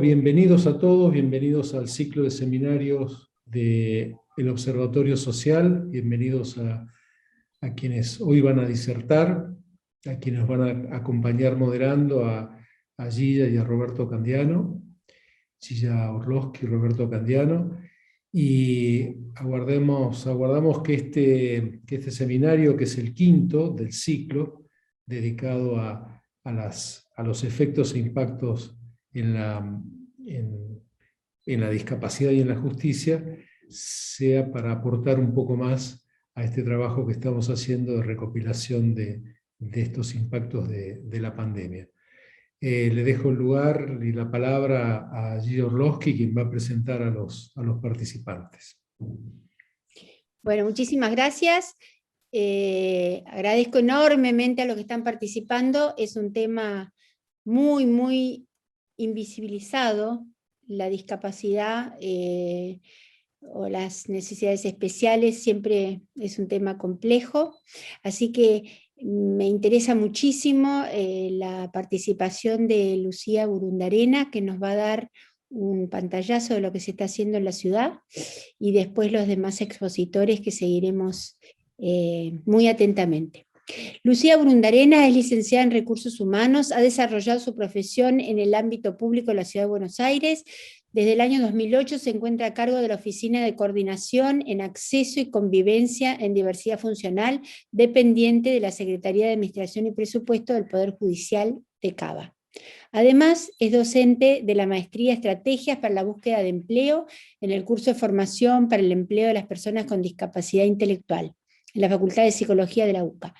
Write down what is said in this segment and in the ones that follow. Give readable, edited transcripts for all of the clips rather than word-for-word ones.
bienvenidos a todos, bienvenidos al ciclo de seminarios del Observatorio Social, bienvenidos a quienes hoy van a disertar, a quienes van a acompañar moderando, a Gilla y a Roberto Candiano, Gilla Orlowski y Roberto Candiano, y aguardamos que este seminario, que es el quinto del ciclo, dedicado a los efectos e impactos en la discapacidad y en la justicia, sea para aportar un poco más a este trabajo que estamos haciendo de recopilación de estos impactos de la pandemia. Le dejo el lugar y la palabra a Gilla Orlowski, quien va a presentar a los participantes. Bueno, muchísimas gracias. Agradezco enormemente a los que están participando. Es un tema muy, muy invisibilizado, la discapacidad o las necesidades especiales siempre es un tema complejo, así que me interesa muchísimo la participación de Lucía Burundarena, que nos va a dar un pantallazo de lo que se está haciendo en la ciudad, y después los demás expositores que seguiremos muy atentamente. Lucía Burundarena es licenciada en Recursos Humanos, ha desarrollado su profesión en el ámbito público de la Ciudad de Buenos Aires. Desde el año 2008 se encuentra a cargo de la Oficina de Coordinación en Acceso y Convivencia en Diversidad Funcional, dependiente de la Secretaría de Administración y Presupuesto del Poder Judicial de Cava. Además, es docente de la Maestría Estrategias para la Búsqueda de Empleo en el curso de formación para el empleo de las personas con discapacidad intelectual, en la Facultad de Psicología de la UCA.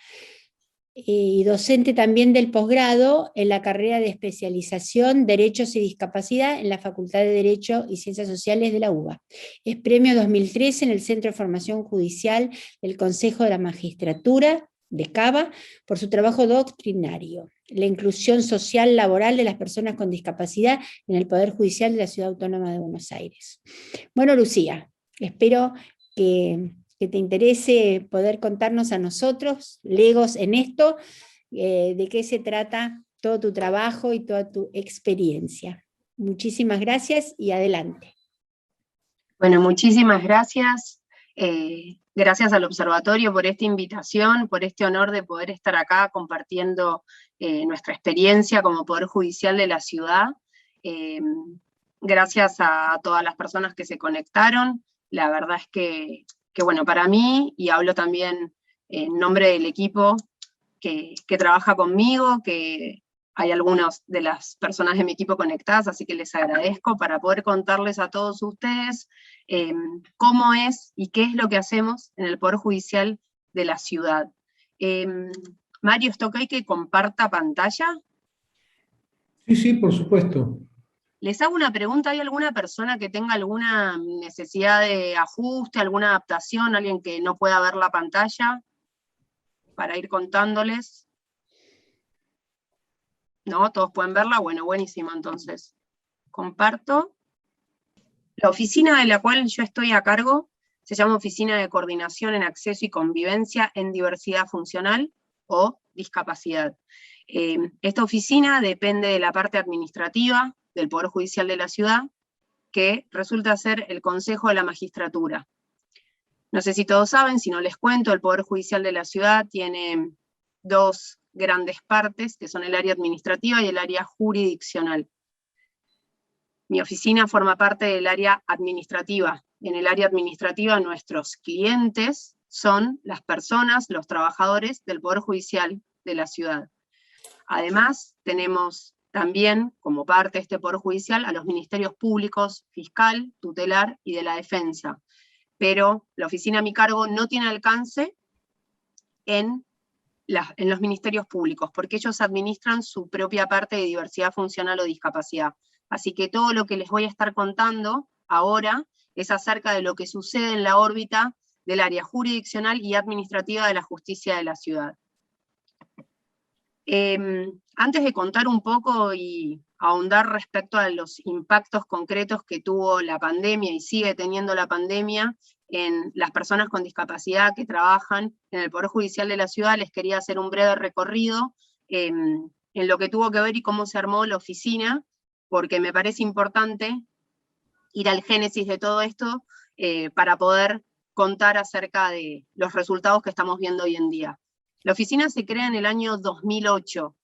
Y docente también del posgrado en la carrera de especialización Derechos y Discapacidad en la Facultad de Derecho y Ciencias Sociales de la UBA. Es premio 2013 en el Centro de Formación Judicial del Consejo de la Magistratura de Cava por su trabajo doctrinario, la inclusión social laboral de las personas con discapacidad en el Poder Judicial de la Ciudad Autónoma de Buenos Aires. Bueno, Lucía, espero que te interese poder contarnos a nosotros, legos en esto, de qué se trata todo tu trabajo y toda tu experiencia. Muchísimas gracias y adelante. Bueno, muchísimas gracias. Gracias al Observatorio por esta invitación, por este honor de poder estar acá compartiendo nuestra experiencia como Poder Judicial de la ciudad. Gracias a todas las personas que se conectaron. La verdad es que bueno, para mí, y hablo también en nombre del equipo que trabaja conmigo, que hay algunas de las personas de mi equipo conectadas, así que les agradezco para poder contarles a todos ustedes cómo es y qué es lo que hacemos en el Poder Judicial de la ciudad. Mario, ¿está ok que comparta pantalla? Sí, por supuesto. Les hago una pregunta, ¿hay alguna persona que tenga alguna necesidad de ajuste, alguna adaptación, alguien que no pueda ver la pantalla? Para ir contándoles. ¿No? ¿Todos pueden verla? Bueno, buenísimo, entonces. Comparto. La oficina de la cual yo estoy a cargo se llama Oficina de Coordinación en Acceso y Convivencia en Diversidad Funcional o Discapacidad. Esta oficina depende de la parte administrativa del Poder Judicial de la ciudad, que resulta ser el Consejo de la Magistratura. No sé si todos saben, si no les cuento, el Poder Judicial de la ciudad tiene dos grandes partes, que son el área administrativa y el área jurisdiccional. Mi oficina forma parte del área administrativa. En el área administrativa nuestros clientes son las personas, los trabajadores del Poder Judicial de la ciudad. Además, tenemos también, como parte de este Poder Judicial, a los ministerios públicos, fiscal, tutelar y de la defensa. Pero la oficina a mi cargo no tiene alcance en los ministerios públicos, porque ellos administran su propia parte de diversidad funcional o discapacidad. Así que todo lo que les voy a estar contando ahora es acerca de lo que sucede en la órbita del área jurisdiccional y administrativa de la justicia de la ciudad. Antes de contar un poco y ahondar respecto a los impactos concretos que tuvo la pandemia y sigue teniendo la pandemia en las personas con discapacidad que trabajan en el Poder Judicial de la ciudad, les quería hacer un breve recorrido en lo que tuvo que ver y cómo se armó la oficina porque me parece importante ir al génesis de todo esto para poder contar acerca de los resultados que estamos viendo hoy en día. La oficina se crea en el año 2008.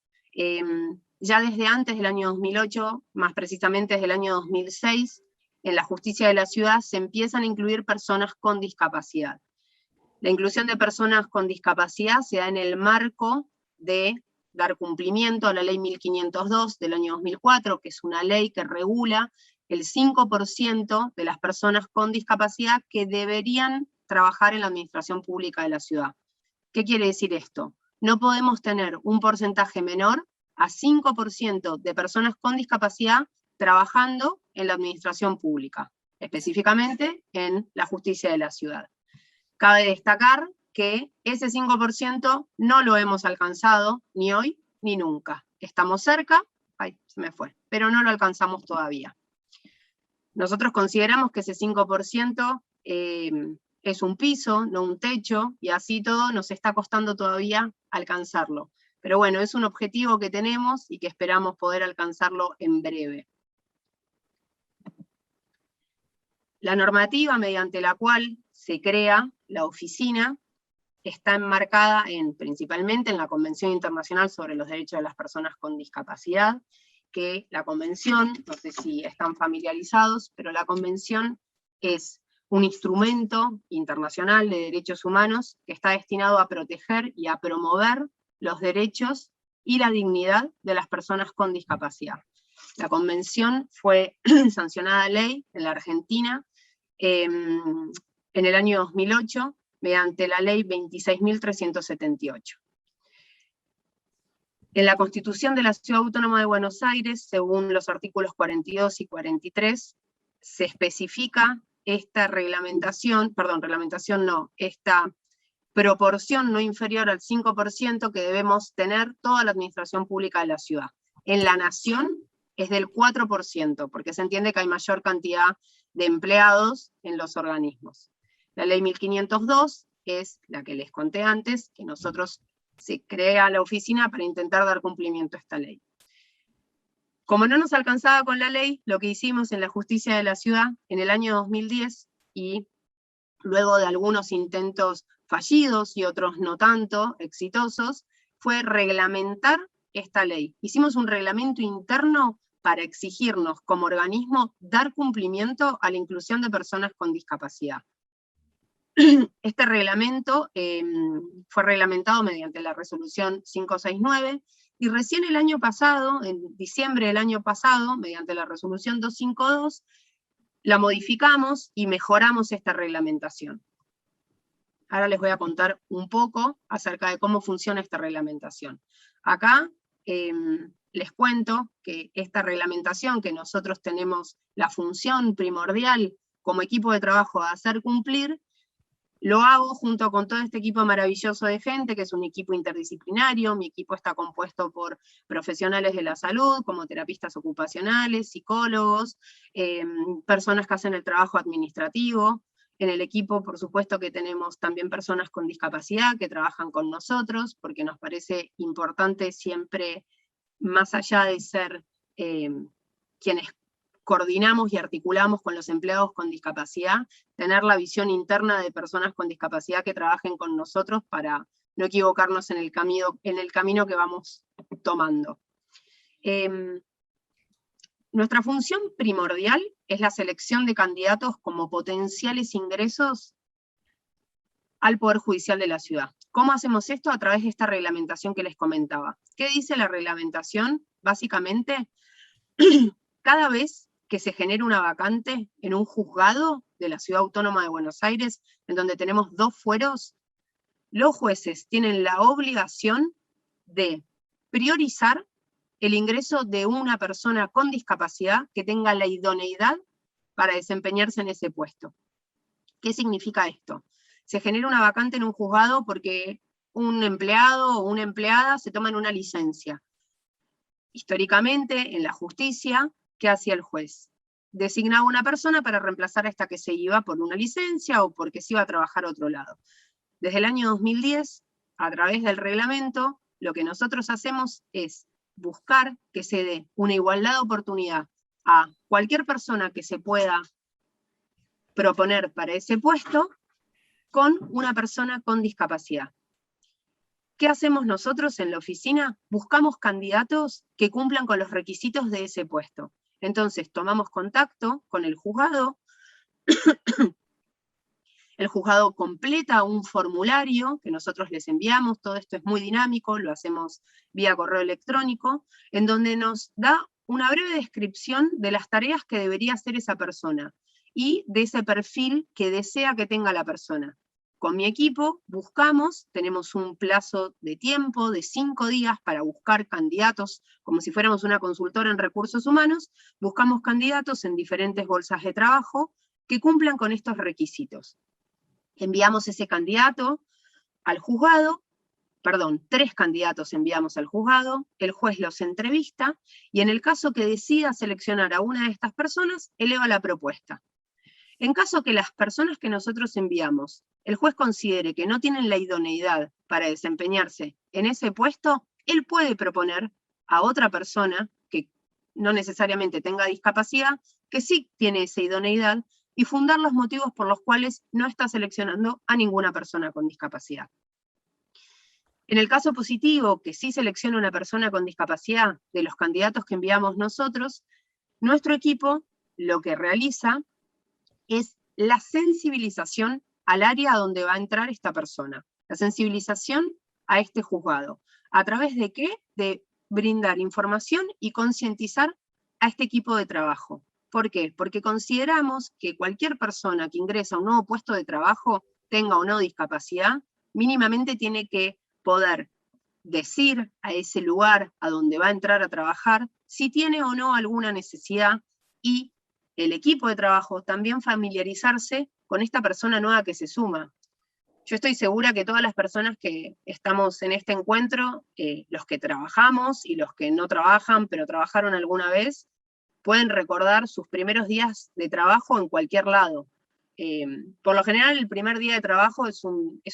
Ya desde antes del año 2008, más precisamente desde el año 2006, en la justicia de la ciudad se empiezan a incluir personas con discapacidad. La inclusión de personas con discapacidad se da en el marco de dar cumplimiento a la ley 1502 del año 2004, que es una ley que regula el 5% de las personas con discapacidad que deberían trabajar en la administración pública de la ciudad. ¿Qué quiere decir esto? No podemos tener un porcentaje menor a 5% de personas con discapacidad trabajando en la administración pública, específicamente en la justicia de la ciudad. Cabe destacar que ese 5% no lo hemos alcanzado ni hoy ni nunca. Estamos cerca, ay, se me fue, pero no lo alcanzamos todavía. Nosotros consideramos que ese 5% es un piso, no un techo, y así todo nos está costando todavía alcanzarlo. Pero bueno, es un objetivo que tenemos y que esperamos poder alcanzarlo en breve. La normativa mediante la cual se crea la oficina está enmarcada principalmente en la Convención Internacional sobre los Derechos de las Personas con Discapacidad, que la convención, no sé si están familiarizados, pero la convención es un instrumento internacional de derechos humanos que está destinado a proteger y a promover los derechos y la dignidad de las personas con discapacidad. La convención fue sancionada ley en la Argentina en el año 2008, mediante la ley 26.378. En la Constitución de la Ciudad Autónoma de Buenos Aires, según los artículos 42 y 43, se especifica esta esta proporción no inferior al 5% que debemos tener toda la administración pública de la ciudad. En la nación es del 4%, porque se entiende que hay mayor cantidad de empleados en los organismos. La ley 1502 es la que les conté antes, que se crea la oficina para intentar dar cumplimiento a esta ley. Como no nos alcanzaba con la ley, lo que hicimos en la justicia de la ciudad en el año 2010, y luego de algunos intentos fallidos y otros no tanto exitosos, fue reglamentar esta ley. Hicimos un reglamento interno para exigirnos como organismo dar cumplimiento a la inclusión de personas con discapacidad. Este reglamento fue reglamentado mediante la resolución 569, y recién el año pasado, en diciembre del año pasado, mediante la resolución 252, la modificamos y mejoramos esta reglamentación. Ahora les voy a contar un poco acerca de cómo funciona esta reglamentación. Acá les cuento que esta reglamentación, que nosotros tenemos la función primordial como equipo de trabajo de hacer cumplir, lo hago junto con todo este equipo maravilloso de gente, que es un equipo interdisciplinario. Mi equipo está compuesto por profesionales de la salud, como terapistas ocupacionales, psicólogos, personas que hacen el trabajo administrativo. En el equipo, por supuesto, que tenemos también personas con discapacidad que trabajan con nosotros, porque nos parece importante siempre, más allá de ser quienes coordinamos y articulamos con los empleados con discapacidad, tener la visión interna de personas con discapacidad que trabajen con nosotros para no equivocarnos en el camino que vamos tomando. Nuestra función primordial es la selección de candidatos como potenciales ingresos al Poder Judicial de la ciudad. ¿Cómo hacemos esto? A través de esta reglamentación que les comentaba. ¿Qué dice la reglamentación? Básicamente, cada vez que se genera una vacante en un juzgado de la Ciudad Autónoma de Buenos Aires, en donde tenemos 2 fueros, los jueces tienen la obligación de priorizar el ingreso de una persona con discapacidad que tenga la idoneidad para desempeñarse en ese puesto. ¿Qué significa esto? Se genera una vacante en un juzgado porque un empleado o una empleada se toman una licencia. Históricamente, en la justicia, ¿qué hacía el juez? Designaba una persona para reemplazar a esta que se iba por una licencia o porque se iba a trabajar a otro lado. Desde el año 2010, a través del reglamento, lo que nosotros hacemos es buscar que se dé una igualdad de oportunidad a cualquier persona que se pueda proponer para ese puesto con una persona con discapacidad. ¿Qué hacemos nosotros en la oficina? Buscamos candidatos que cumplan con los requisitos de ese puesto. Entonces tomamos contacto con el juzgado, el juzgado completa un formulario que nosotros les enviamos, todo esto es muy dinámico, lo hacemos vía correo electrónico, en donde nos da una breve descripción de las tareas que debería hacer esa persona y de ese perfil que desea que tenga la persona. Con mi equipo buscamos, tenemos un plazo de tiempo de 5 días para buscar candidatos, como si fuéramos una consultora en recursos humanos, buscamos candidatos en diferentes bolsas de trabajo que cumplan con estos requisitos. Enviamos ese candidato al juzgado, 3 candidatos enviamos al juzgado, el juez los entrevista, y en el caso que decida seleccionar a una de estas personas, eleva la propuesta. En caso que las personas que nosotros enviamos, el juez considere que no tienen la idoneidad para desempeñarse en ese puesto, él puede proponer a otra persona que no necesariamente tenga discapacidad, que sí tiene esa idoneidad, y fundar los motivos por los cuales no está seleccionando a ninguna persona con discapacidad. En el caso positivo, que sí selecciona una persona con discapacidad de los candidatos que enviamos nosotros, nuestro equipo lo que realiza es la sensibilización al área donde va a entrar esta persona, la sensibilización a este juzgado. ¿A través de qué? De brindar información y concientizar a este equipo de trabajo. ¿Por qué? Porque consideramos que cualquier persona que ingresa a un nuevo puesto de trabajo, tenga o no discapacidad, mínimamente tiene que poder decir a ese lugar a donde va a entrar a trabajar si tiene o no alguna necesidad, y el equipo de trabajo también familiarizarse con esta persona nueva que se suma. Yo estoy segura que todas las personas que estamos en este encuentro, los que trabajamos y los que no trabajan, pero trabajaron alguna vez, pueden recordar sus primeros días de trabajo en cualquier lado. Por lo general, el primer día de trabajo es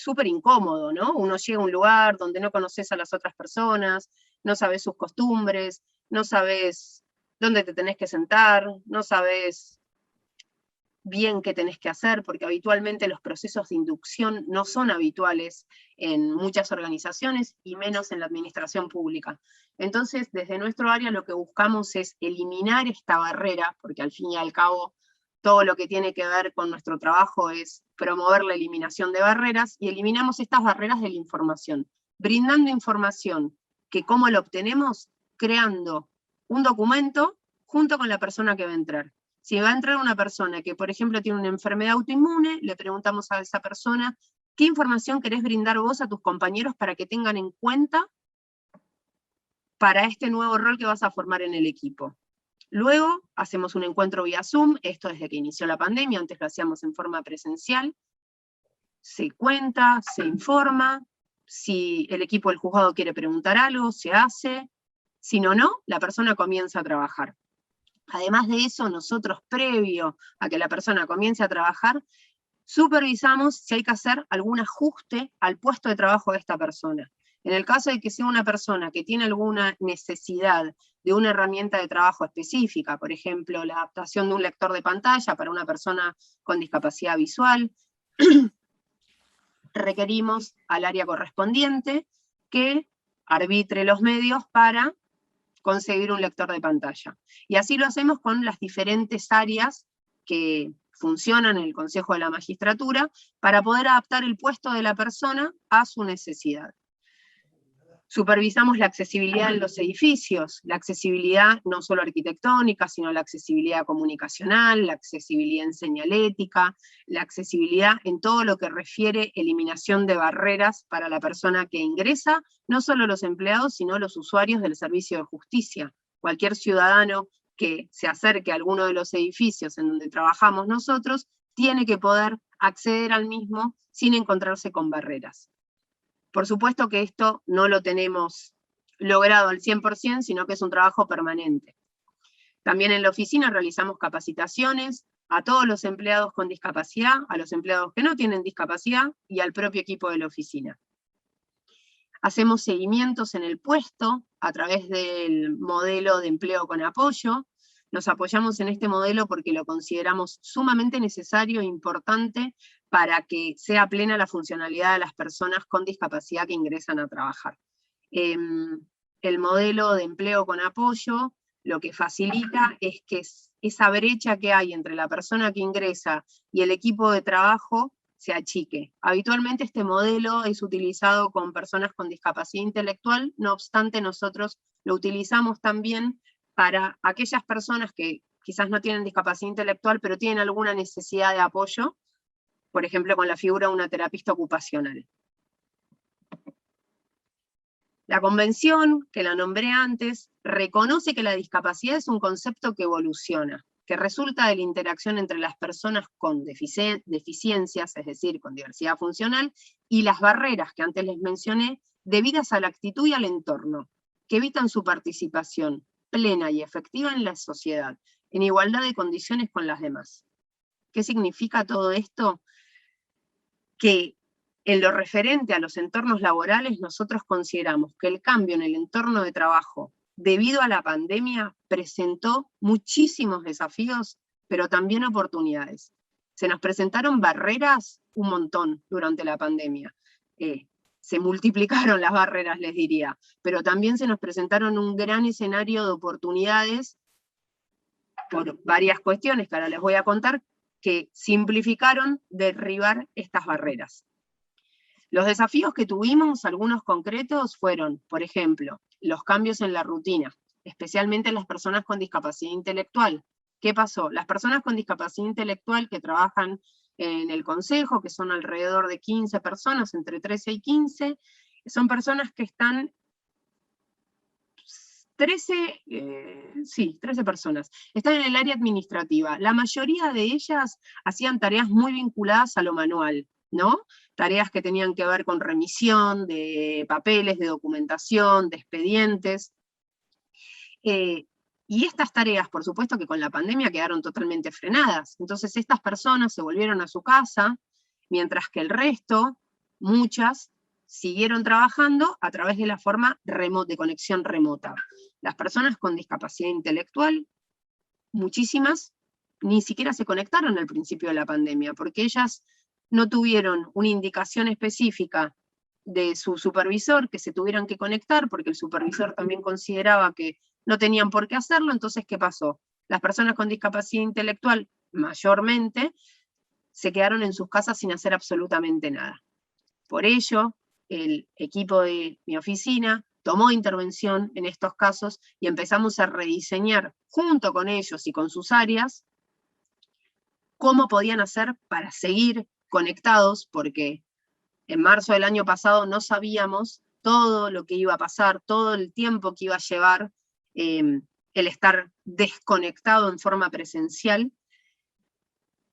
súper incómodo, ¿no? Uno llega a un lugar donde no conoces a las otras personas, no sabes sus costumbres, no sabes dónde te tenés que sentar, no sabes bien qué tenés que hacer, porque habitualmente los procesos de inducción no son habituales en muchas organizaciones y menos en la administración pública. Entonces, desde nuestro área lo que buscamos es eliminar esta barrera, porque al fin y al cabo todo lo que tiene que ver con nuestro trabajo es promover la eliminación de barreras, y eliminamos estas barreras de la información, brindando información que ¿cómo lo obtenemos? Creando un documento junto con la persona que va a entrar. Si va a entrar una persona que, por ejemplo, tiene una enfermedad autoinmune, le preguntamos a esa persona, ¿qué información querés brindar vos a tus compañeros para que tengan en cuenta para este nuevo rol que vas a formar en el equipo? Luego hacemos un encuentro vía Zoom, esto desde que inició la pandemia, antes lo hacíamos en forma presencial. Se cuenta, se informa, si el equipo del juzgado quiere preguntar algo, se hace, si no, la persona comienza a trabajar. Además de eso, nosotros, previo a que la persona comience a trabajar, supervisamos si hay que hacer algún ajuste al puesto de trabajo de esta persona. En el caso de que sea una persona que tiene alguna necesidad de una herramienta de trabajo específica, por ejemplo, la adaptación de un lector de pantalla para una persona con discapacidad visual, requerimos al área correspondiente que arbitre los medios para conseguir un lector de pantalla. Y así lo hacemos con las diferentes áreas que funcionan en el Consejo de la Magistratura para poder adaptar el puesto de la persona a su necesidad. Supervisamos la accesibilidad en los edificios, la accesibilidad no solo arquitectónica, sino la accesibilidad comunicacional, la accesibilidad en señalética, la accesibilidad en todo lo que refiere eliminación de barreras para la persona que ingresa, no solo los empleados, sino los usuarios del servicio de justicia. Cualquier ciudadano que se acerque a alguno de los edificios en donde trabajamos nosotros, tiene que poder acceder al mismo sin encontrarse con barreras. Por supuesto que esto no lo tenemos logrado al 100%, sino que es un trabajo permanente. También en la oficina realizamos capacitaciones a todos los empleados con discapacidad, a los empleados que no tienen discapacidad y al propio equipo de la oficina. Hacemos seguimientos en el puesto a través del modelo de empleo con apoyo. Nos apoyamos en este modelo porque lo consideramos sumamente necesario e importante para que sea plena la funcionalidad de las personas con discapacidad que ingresan a trabajar. El modelo de empleo con apoyo lo que facilita es que esa brecha que hay entre la persona que ingresa y el equipo de trabajo se achique. Habitualmente este modelo es utilizado con personas con discapacidad intelectual, no obstante nosotros lo utilizamos también para aquellas personas que quizás no tienen discapacidad intelectual, pero tienen alguna necesidad de apoyo, por ejemplo con la figura de una terapista ocupacional. La convención, que la nombré antes, reconoce que la discapacidad es un concepto que evoluciona, que resulta de la interacción entre las personas con deficiencias, es decir, con diversidad funcional, y las barreras que antes les mencioné, debidas a la actitud y al entorno, que evitan su participación plena y efectiva en la sociedad, en igualdad de condiciones con las demás. ¿Qué significa todo esto? Que en lo referente a los entornos laborales, nosotros consideramos que el cambio en el entorno de trabajo, debido a la pandemia, presentó muchísimos desafíos, pero también oportunidades. Se nos presentaron barreras un montón durante la pandemia. Se multiplicaron las barreras, les diría, pero también se nos presentaron un gran escenario de oportunidades por varias cuestiones que ahora les voy a contar, que simplificaron derribar estas barreras. Los desafíos que tuvimos, algunos concretos, fueron, por ejemplo, los cambios en la rutina, especialmente en las personas con discapacidad intelectual. ¿Qué pasó? Las personas con discapacidad intelectual que trabajan en el consejo, que son alrededor de 15 personas, entre 13 y 15, son personas que están 13 personas, están en el área administrativa. La mayoría de ellas hacían tareas muy vinculadas a lo manual, ¿no? Tareas que tenían que ver con remisión de papeles, de documentación, de expedientes. Y estas tareas, por supuesto que con la pandemia quedaron totalmente frenadas. Entonces estas personas se volvieron a su casa, mientras que el resto, muchas, siguieron trabajando a través de la forma de conexión remota. Las personas con discapacidad intelectual, muchísimas, ni siquiera se conectaron al principio de la pandemia, porque ellas no tuvieron una indicación específica de su supervisor que se tuvieran que conectar, porque el supervisor también consideraba que no tenían por qué hacerlo. Entonces, ¿qué pasó? Las personas con discapacidad intelectual, mayormente, se quedaron en sus casas sin hacer absolutamente nada. Por ello, el equipo de mi oficina tomó intervención en estos casos y empezamos a rediseñar, junto con ellos y con sus áreas, cómo podían hacer para seguir conectados, porque en marzo del año pasado no sabíamos todo lo que iba a pasar, todo el tiempo que iba a llevar el estar desconectado en forma presencial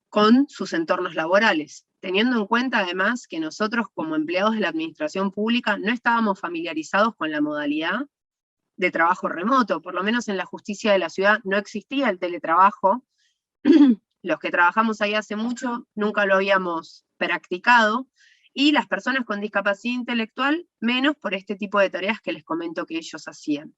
con sus entornos laborales, teniendo en cuenta además que nosotros como empleados de la administración pública no estábamos familiarizados con la modalidad de trabajo remoto, por lo menos en la justicia de la ciudad no existía el teletrabajo. Los que trabajamos ahí hace mucho nunca lo habíamos practicado, y las personas con discapacidad intelectual menos por este tipo de tareas que les comento que ellos hacían.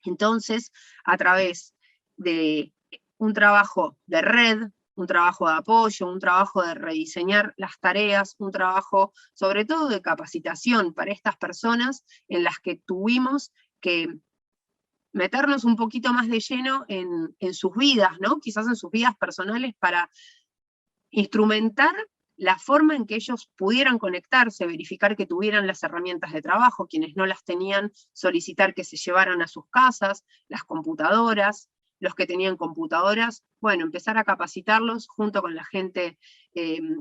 Entonces, a través de un trabajo de red, un trabajo de apoyo, un trabajo de rediseñar las tareas, un trabajo sobre todo de capacitación para estas personas, en las que tuvimos que meternos un poquito más de lleno en sus vidas, ¿no? Quizás en sus vidas personales, para instrumentar la forma en que ellos pudieran conectarse, verificar que tuvieran las herramientas de trabajo, quienes no las tenían, solicitar que se llevaran a sus casas, las computadoras, los que tenían computadoras, bueno, empezar a capacitarlos junto con la gente,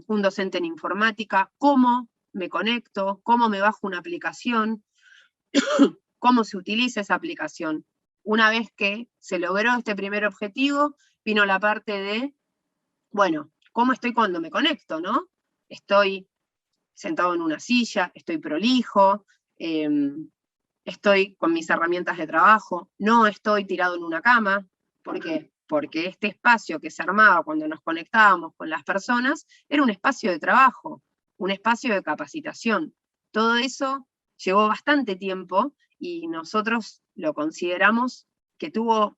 un docente en informática, cómo me conecto, cómo me bajo una aplicación, cómo se utiliza esa aplicación. Una vez que se logró este primer objetivo, vino la parte de, bueno, ¿cómo estoy cuando me conecto, no? Estoy sentado en una silla, estoy prolijo, estoy con mis herramientas de trabajo, no estoy tirado en una cama. ¿Por qué? Porque este espacio que se armaba cuando nos conectábamos con las personas era un espacio de trabajo, un espacio de capacitación. Todo eso llevó bastante tiempo y nosotros lo consideramos que tuvo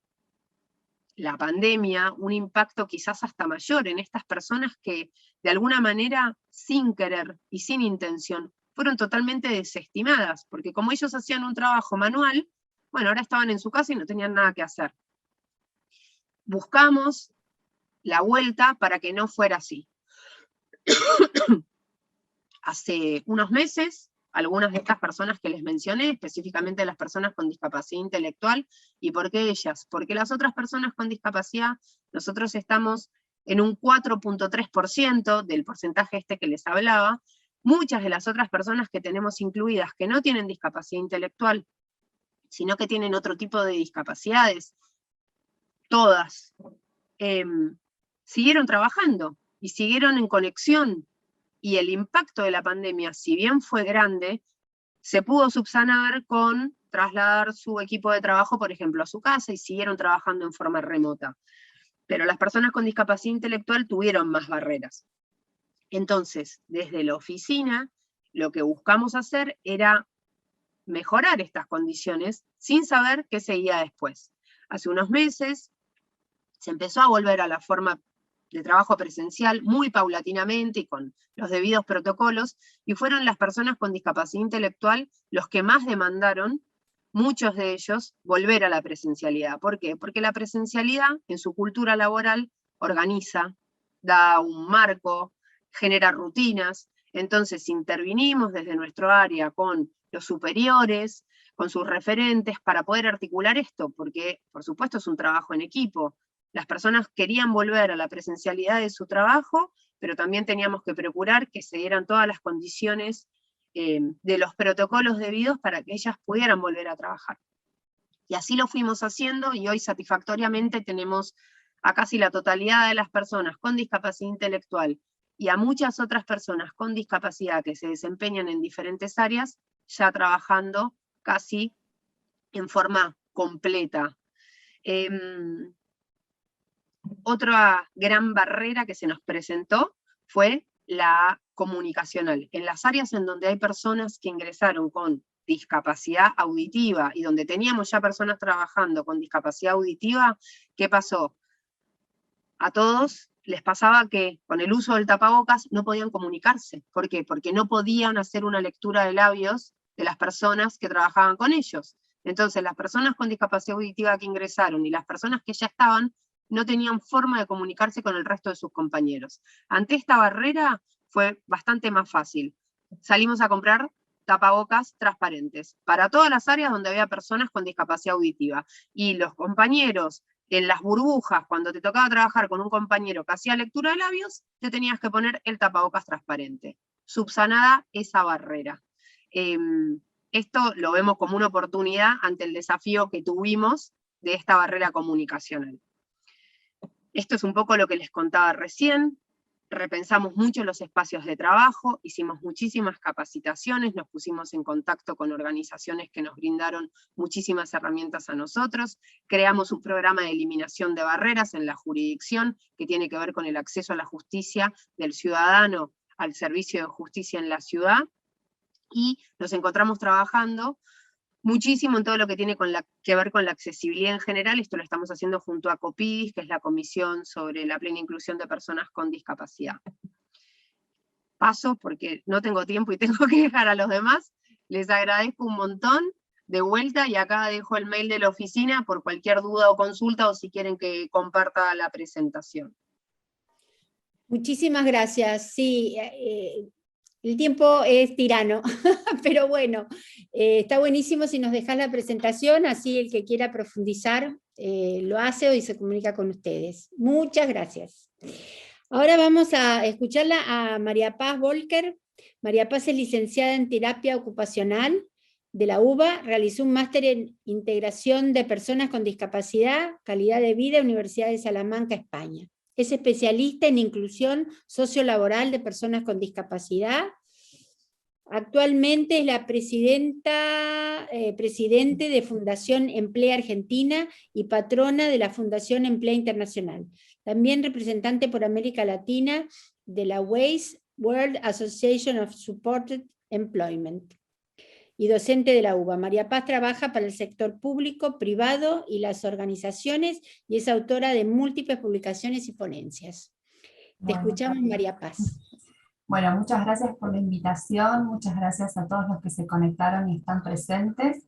la pandemia un impacto quizás hasta mayor en estas personas que de alguna manera, sin querer y sin intención, fueron totalmente desestimadas, porque como ellos hacían un trabajo manual, bueno, ahora estaban en su casa y no tenían nada que hacer. Buscamos la vuelta para que no fuera así. Hace unos meses, algunas de estas personas que les mencioné, específicamente las personas con discapacidad intelectual, ¿y por qué ellas? Porque las otras personas con discapacidad, nosotros estamos en un 4.3% del porcentaje este que les hablaba. Muchas de las otras personas que tenemos incluidas que no tienen discapacidad intelectual, sino que tienen otro tipo de discapacidades, todas, siguieron trabajando y siguieron en conexión. Y el impacto de la pandemia, si bien fue grande, se pudo subsanar con trasladar su equipo de trabajo, por ejemplo, a su casa y siguieron trabajando en forma remota. Pero las personas con discapacidad intelectual tuvieron más barreras. Entonces, desde la oficina, lo que buscamos hacer era mejorar estas condiciones sin saber qué seguía después. Hace unos meses se empezó a volver a la forma de trabajo presencial muy paulatinamente y con los debidos protocolos, y fueron las personas con discapacidad intelectual los que más demandaron, muchos de ellos, volver a la presencialidad. ¿Por qué? Porque la presencialidad en su cultura laboral organiza, da un marco, genera rutinas. Entonces intervinimos desde nuestro área con los superiores, con sus referentes, para poder articular esto, porque por supuesto es un trabajo en equipo. Las personas querían volver a la presencialidad de su trabajo, pero también teníamos que procurar que se dieran todas las condiciones de los protocolos debidos para que ellas pudieran volver a trabajar. Y así lo fuimos haciendo, y hoy satisfactoriamente tenemos a casi la totalidad de las personas con discapacidad intelectual y a muchas otras personas con discapacidad que se desempeñan en diferentes áreas, ya trabajando casi en forma completa. Otra gran barrera que se nos presentó fue la comunicacional. En las áreas en donde hay personas que ingresaron con discapacidad auditiva y donde teníamos ya personas trabajando con discapacidad auditiva, ¿qué pasó? A todos les pasaba que con el uso del tapabocas no podían comunicarse. ¿Por qué? Porque no podían hacer una lectura de labios de las personas que trabajaban con ellos. Entonces las personas con discapacidad auditiva que ingresaron y las personas que ya estaban no tenían forma de comunicarse con el resto de sus compañeros. Ante esta barrera fue bastante más fácil. Salimos a comprar tapabocas transparentes para todas las áreas donde había personas con discapacidad auditiva. Y los compañeros en las burbujas, cuando te tocaba trabajar con un compañero que hacía lectura de labios, te tenías que poner el tapabocas transparente. Subsanada esa barrera. Esto lo vemos como una oportunidad ante el desafío que tuvimos de esta barrera comunicacional. Esto es un poco lo que les contaba recién. Repensamos mucho los espacios de trabajo, hicimos muchísimas capacitaciones, nos pusimos en contacto con organizaciones que nos brindaron muchísimas herramientas a nosotros, creamos un programa de eliminación de barreras en la jurisdicción que tiene que ver con el acceso a la justicia del ciudadano al servicio de justicia en la ciudad, y nos encontramos trabajando muchísimo en todo lo que tiene que ver con la accesibilidad en general. Esto lo estamos haciendo junto a COPIDIS, que es la Comisión sobre la Plena Inclusión de Personas con Discapacidad. Paso porque no tengo tiempo y tengo que dejar a los demás. Les agradezco un montón de vuelta, y acá dejo el mail de la oficina por cualquier duda o consulta, o si quieren que comparta la presentación. Muchísimas gracias. Sí, el tiempo es tirano, pero bueno, está buenísimo si nos dejas la presentación, así el que quiera profundizar lo hace y se comunica con ustedes. Muchas gracias. Ahora vamos a escucharla a María Paz Volker. María Paz es licenciada en terapia ocupacional de la UBA, realizó un máster en integración de personas con discapacidad, calidad de vida, Universidad de Salamanca, España. Es especialista en inclusión sociolaboral de personas con discapacidad. Actualmente es la presidente de Fundación Emplea Argentina y patrona de la Fundación Emplea Internacional. También representante por América Latina de la WASE, World Association of Supported Employment. y docente de la UBA. María Paz trabaja para el sector público, privado y las organizaciones y es autora de múltiples publicaciones y ponencias. Te escuchamos, María Paz. Bueno, muchas gracias por la invitación, muchas gracias a todos los que se conectaron y están presentes.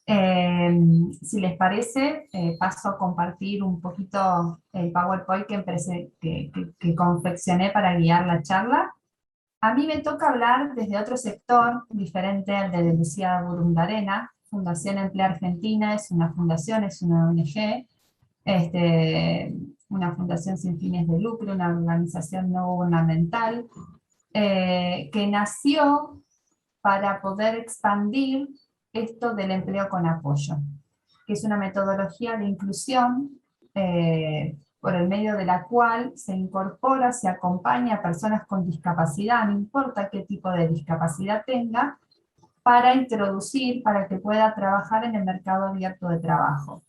Si les parece, paso a compartir un poquito el PowerPoint que confeccioné para guiar la charla. A mí me toca hablar desde otro sector, diferente al de Lucía Burundarena. Fundación Emplea Argentina es una fundación, es una ONG, una fundación sin fines de lucro, una organización no gubernamental, que nació para poder expandir esto del empleo con apoyo, que es una metodología de inclusión por el medio de la cual se incorpora, se acompaña a personas con discapacidad, no importa qué tipo de discapacidad tenga, para introducir, para que pueda trabajar en el mercado abierto de trabajo.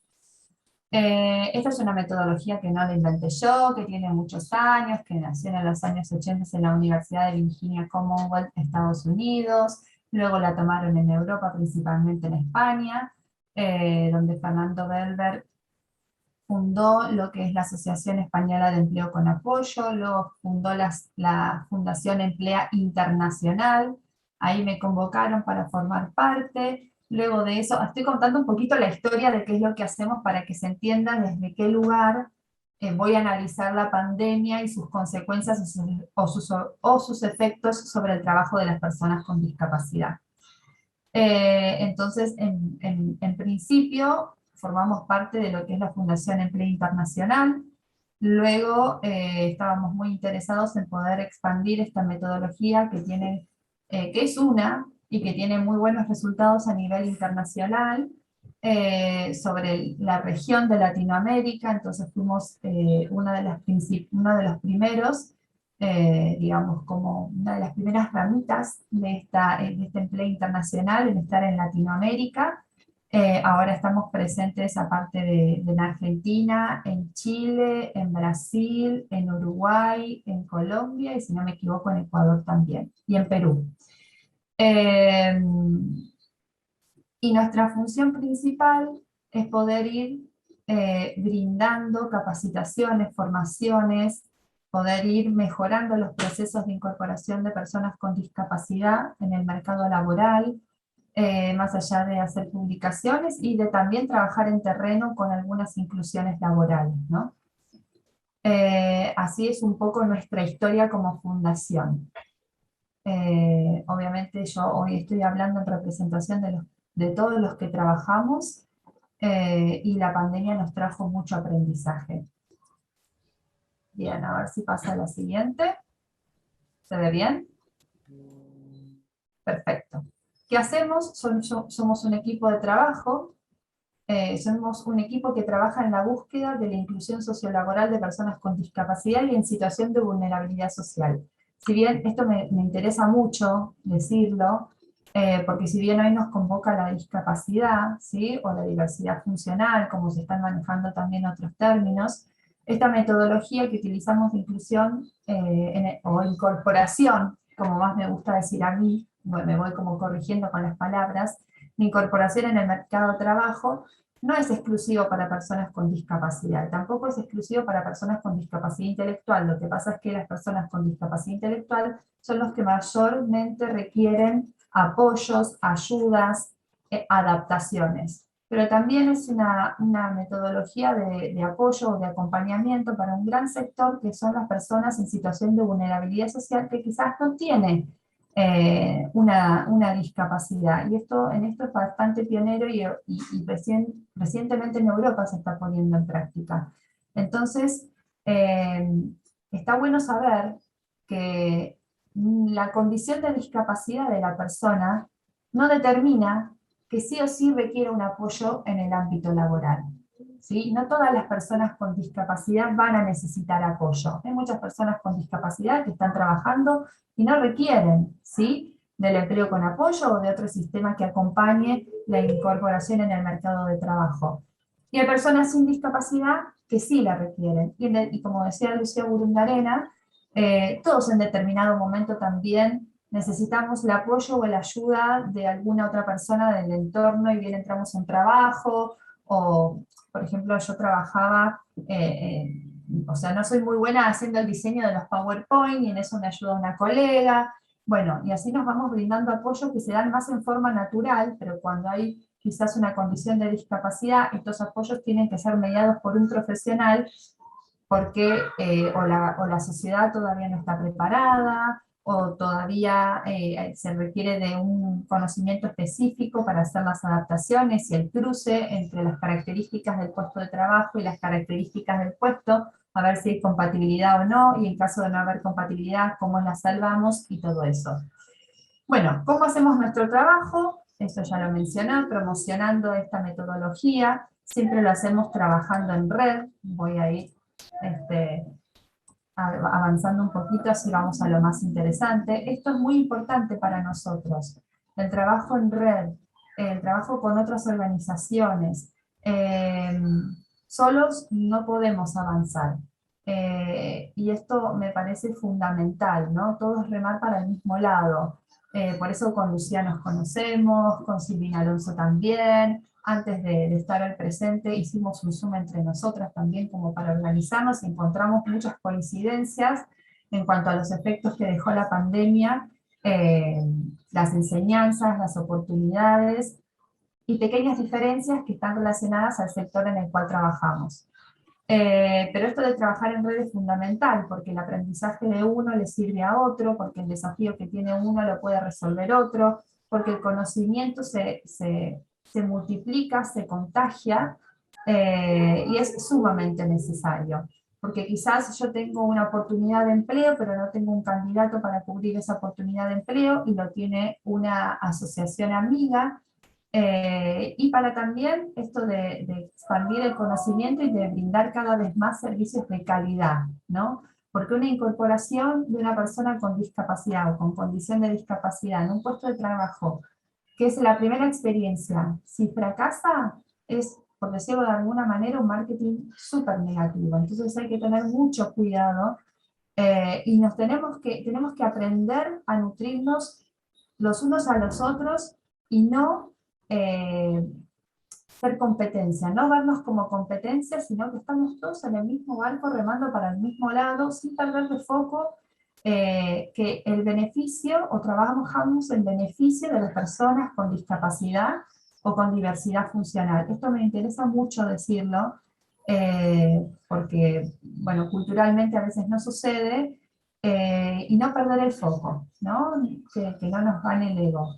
Esta es una metodología que no la inventé yo, que tiene muchos años, que nació en los años 80 en la Universidad de Virginia Commonwealth, Estados Unidos, luego la tomaron en Europa, principalmente en España, donde Fernando Belver fundó lo que es la Asociación Española de Empleo con Apoyo, luego fundó la Fundación Emplea Internacional, ahí me convocaron para formar parte. Luego de eso, estoy contando un poquito la historia de qué es lo que hacemos para que se entienda desde qué lugar voy a analizar la pandemia y sus consecuencias o sus efectos sobre el trabajo de las personas con discapacidad. Entonces, en principio, formamos parte de lo que es la Fundación Emplea Internacional. Luego estábamos muy interesados en poder expandir esta metodología que es una y que tiene muy buenos resultados a nivel internacional sobre la región de Latinoamérica. Entonces fuimos uno de los primeros, digamos, como una de las primeras ramitas de este empleo internacional en estar en Latinoamérica. Ahora estamos presentes aparte en Argentina, en Chile, en Brasil, en Uruguay, en Colombia y si no me equivoco en Ecuador también, y en Perú. Y nuestra función principal es poder ir brindando capacitaciones, formaciones, poder ir mejorando los procesos de incorporación de personas con discapacidad en el mercado laboral, más allá de hacer publicaciones y de también trabajar en terreno con algunas inclusiones laborales, ¿no? Así es un poco nuestra historia como fundación. Obviamente yo hoy estoy hablando en representación de todos los que trabajamos y la pandemia nos trajo mucho aprendizaje. Bien, a ver si pasa a la siguiente. ¿Se ve bien? Perfecto. ¿Qué hacemos? Somos un equipo de trabajo, somos un equipo que trabaja en la búsqueda de la inclusión sociolaboral de personas con discapacidad y en situación de vulnerabilidad social. Si bien esto me interesa mucho decirlo, porque si bien hoy nos convoca la discapacidad, ¿sí? O la diversidad funcional, como se están manejando también otros términos, esta metodología que utilizamos de inclusión o incorporación, como más me gusta decir a mí, bueno, me voy como corrigiendo con las palabras, la incorporación en el mercado de trabajo no es exclusivo para personas con discapacidad, tampoco es exclusivo para personas con discapacidad intelectual. Lo que pasa es que las personas con discapacidad intelectual son los que mayormente requieren apoyos, ayudas, adaptaciones. Pero también es una metodología de apoyo o de acompañamiento para un gran sector que son las personas en situación de vulnerabilidad social que quizás no tienen una discapacidad. Y en esto es bastante pionero y recientemente en Europa se está poniendo en práctica. Entonces, está bueno saber que la condición de discapacidad de la persona no determina que sí o sí requiere un apoyo en el ámbito laboral. ¿Sí? No todas las personas con discapacidad van a necesitar apoyo. Hay muchas personas con discapacidad que están trabajando y no requieren, ¿sí?, del empleo con apoyo o de otro sistema que acompañe la incorporación en el mercado de trabajo. Y hay personas sin discapacidad que sí la requieren. Y como decía Lucía Burundarena, todos en determinado momento también necesitamos el apoyo o la ayuda de alguna otra persona del entorno y bien entramos en trabajo, o por ejemplo yo trabajaba, o sea, no soy muy buena haciendo el diseño de los PowerPoint y en eso me ayuda una colega, bueno, y así nos vamos brindando apoyo que se dan más en forma natural, pero cuando hay quizás una condición de discapacidad, estos apoyos tienen que ser mediados por un profesional porque o la sociedad todavía no está preparada, o todavía se requiere de un conocimiento específico para hacer las adaptaciones y el cruce entre las características del puesto de trabajo y las características del puesto, a ver si hay compatibilidad o no, y en caso de no haber compatibilidad, cómo la salvamos y todo eso. Bueno, ¿cómo hacemos nuestro trabajo? Esto ya lo mencioné, promocionando esta metodología, siempre lo hacemos trabajando en red, voy a ir avanzando un poquito, así vamos a lo más interesante. Esto es muy importante para nosotros, el trabajo en red, el trabajo con otras organizaciones. Solos no podemos avanzar. Y esto me parece fundamental, ¿no? Todos remar para el mismo lado. Por eso con Lucía nos conocemos, con Silvina Alonso también. Antes de estar al presente hicimos un Zoom entre nosotras también como para organizarnos y encontramos muchas coincidencias en cuanto a los efectos que dejó la pandemia, las enseñanzas, las oportunidades y pequeñas diferencias que están relacionadas al sector en el cual trabajamos. Pero esto de trabajar en red es fundamental, porque el aprendizaje de uno le sirve a otro, porque el desafío que tiene uno lo puede resolver otro, porque el conocimiento se multiplica, se contagia, y es sumamente necesario. Porque quizás yo tengo una oportunidad de empleo, pero no tengo un candidato para cubrir esa oportunidad de empleo, y lo tiene una asociación amiga, y para también esto de expandir el conocimiento y de brindar cada vez más servicios de calidad, ¿no? Porque una incorporación de una persona con discapacidad o con condición de discapacidad en un puesto de trabajo, que es la primera experiencia, si fracasa, es, por decirlo de alguna manera, un marketing súper negativo. Entonces hay que tener mucho cuidado, y tenemos que aprender a nutrirnos los unos a los otros y no ser competencia, no vernos como competencia, sino que estamos todos en el mismo barco remando para el mismo lado, sin perder de foco que el beneficio, o trabajamos en beneficio de las personas con discapacidad o con diversidad funcional. Esto me interesa mucho decirlo, porque, bueno, culturalmente a veces no sucede, y no perder el foco, ¿no? Que no nos gane el ego.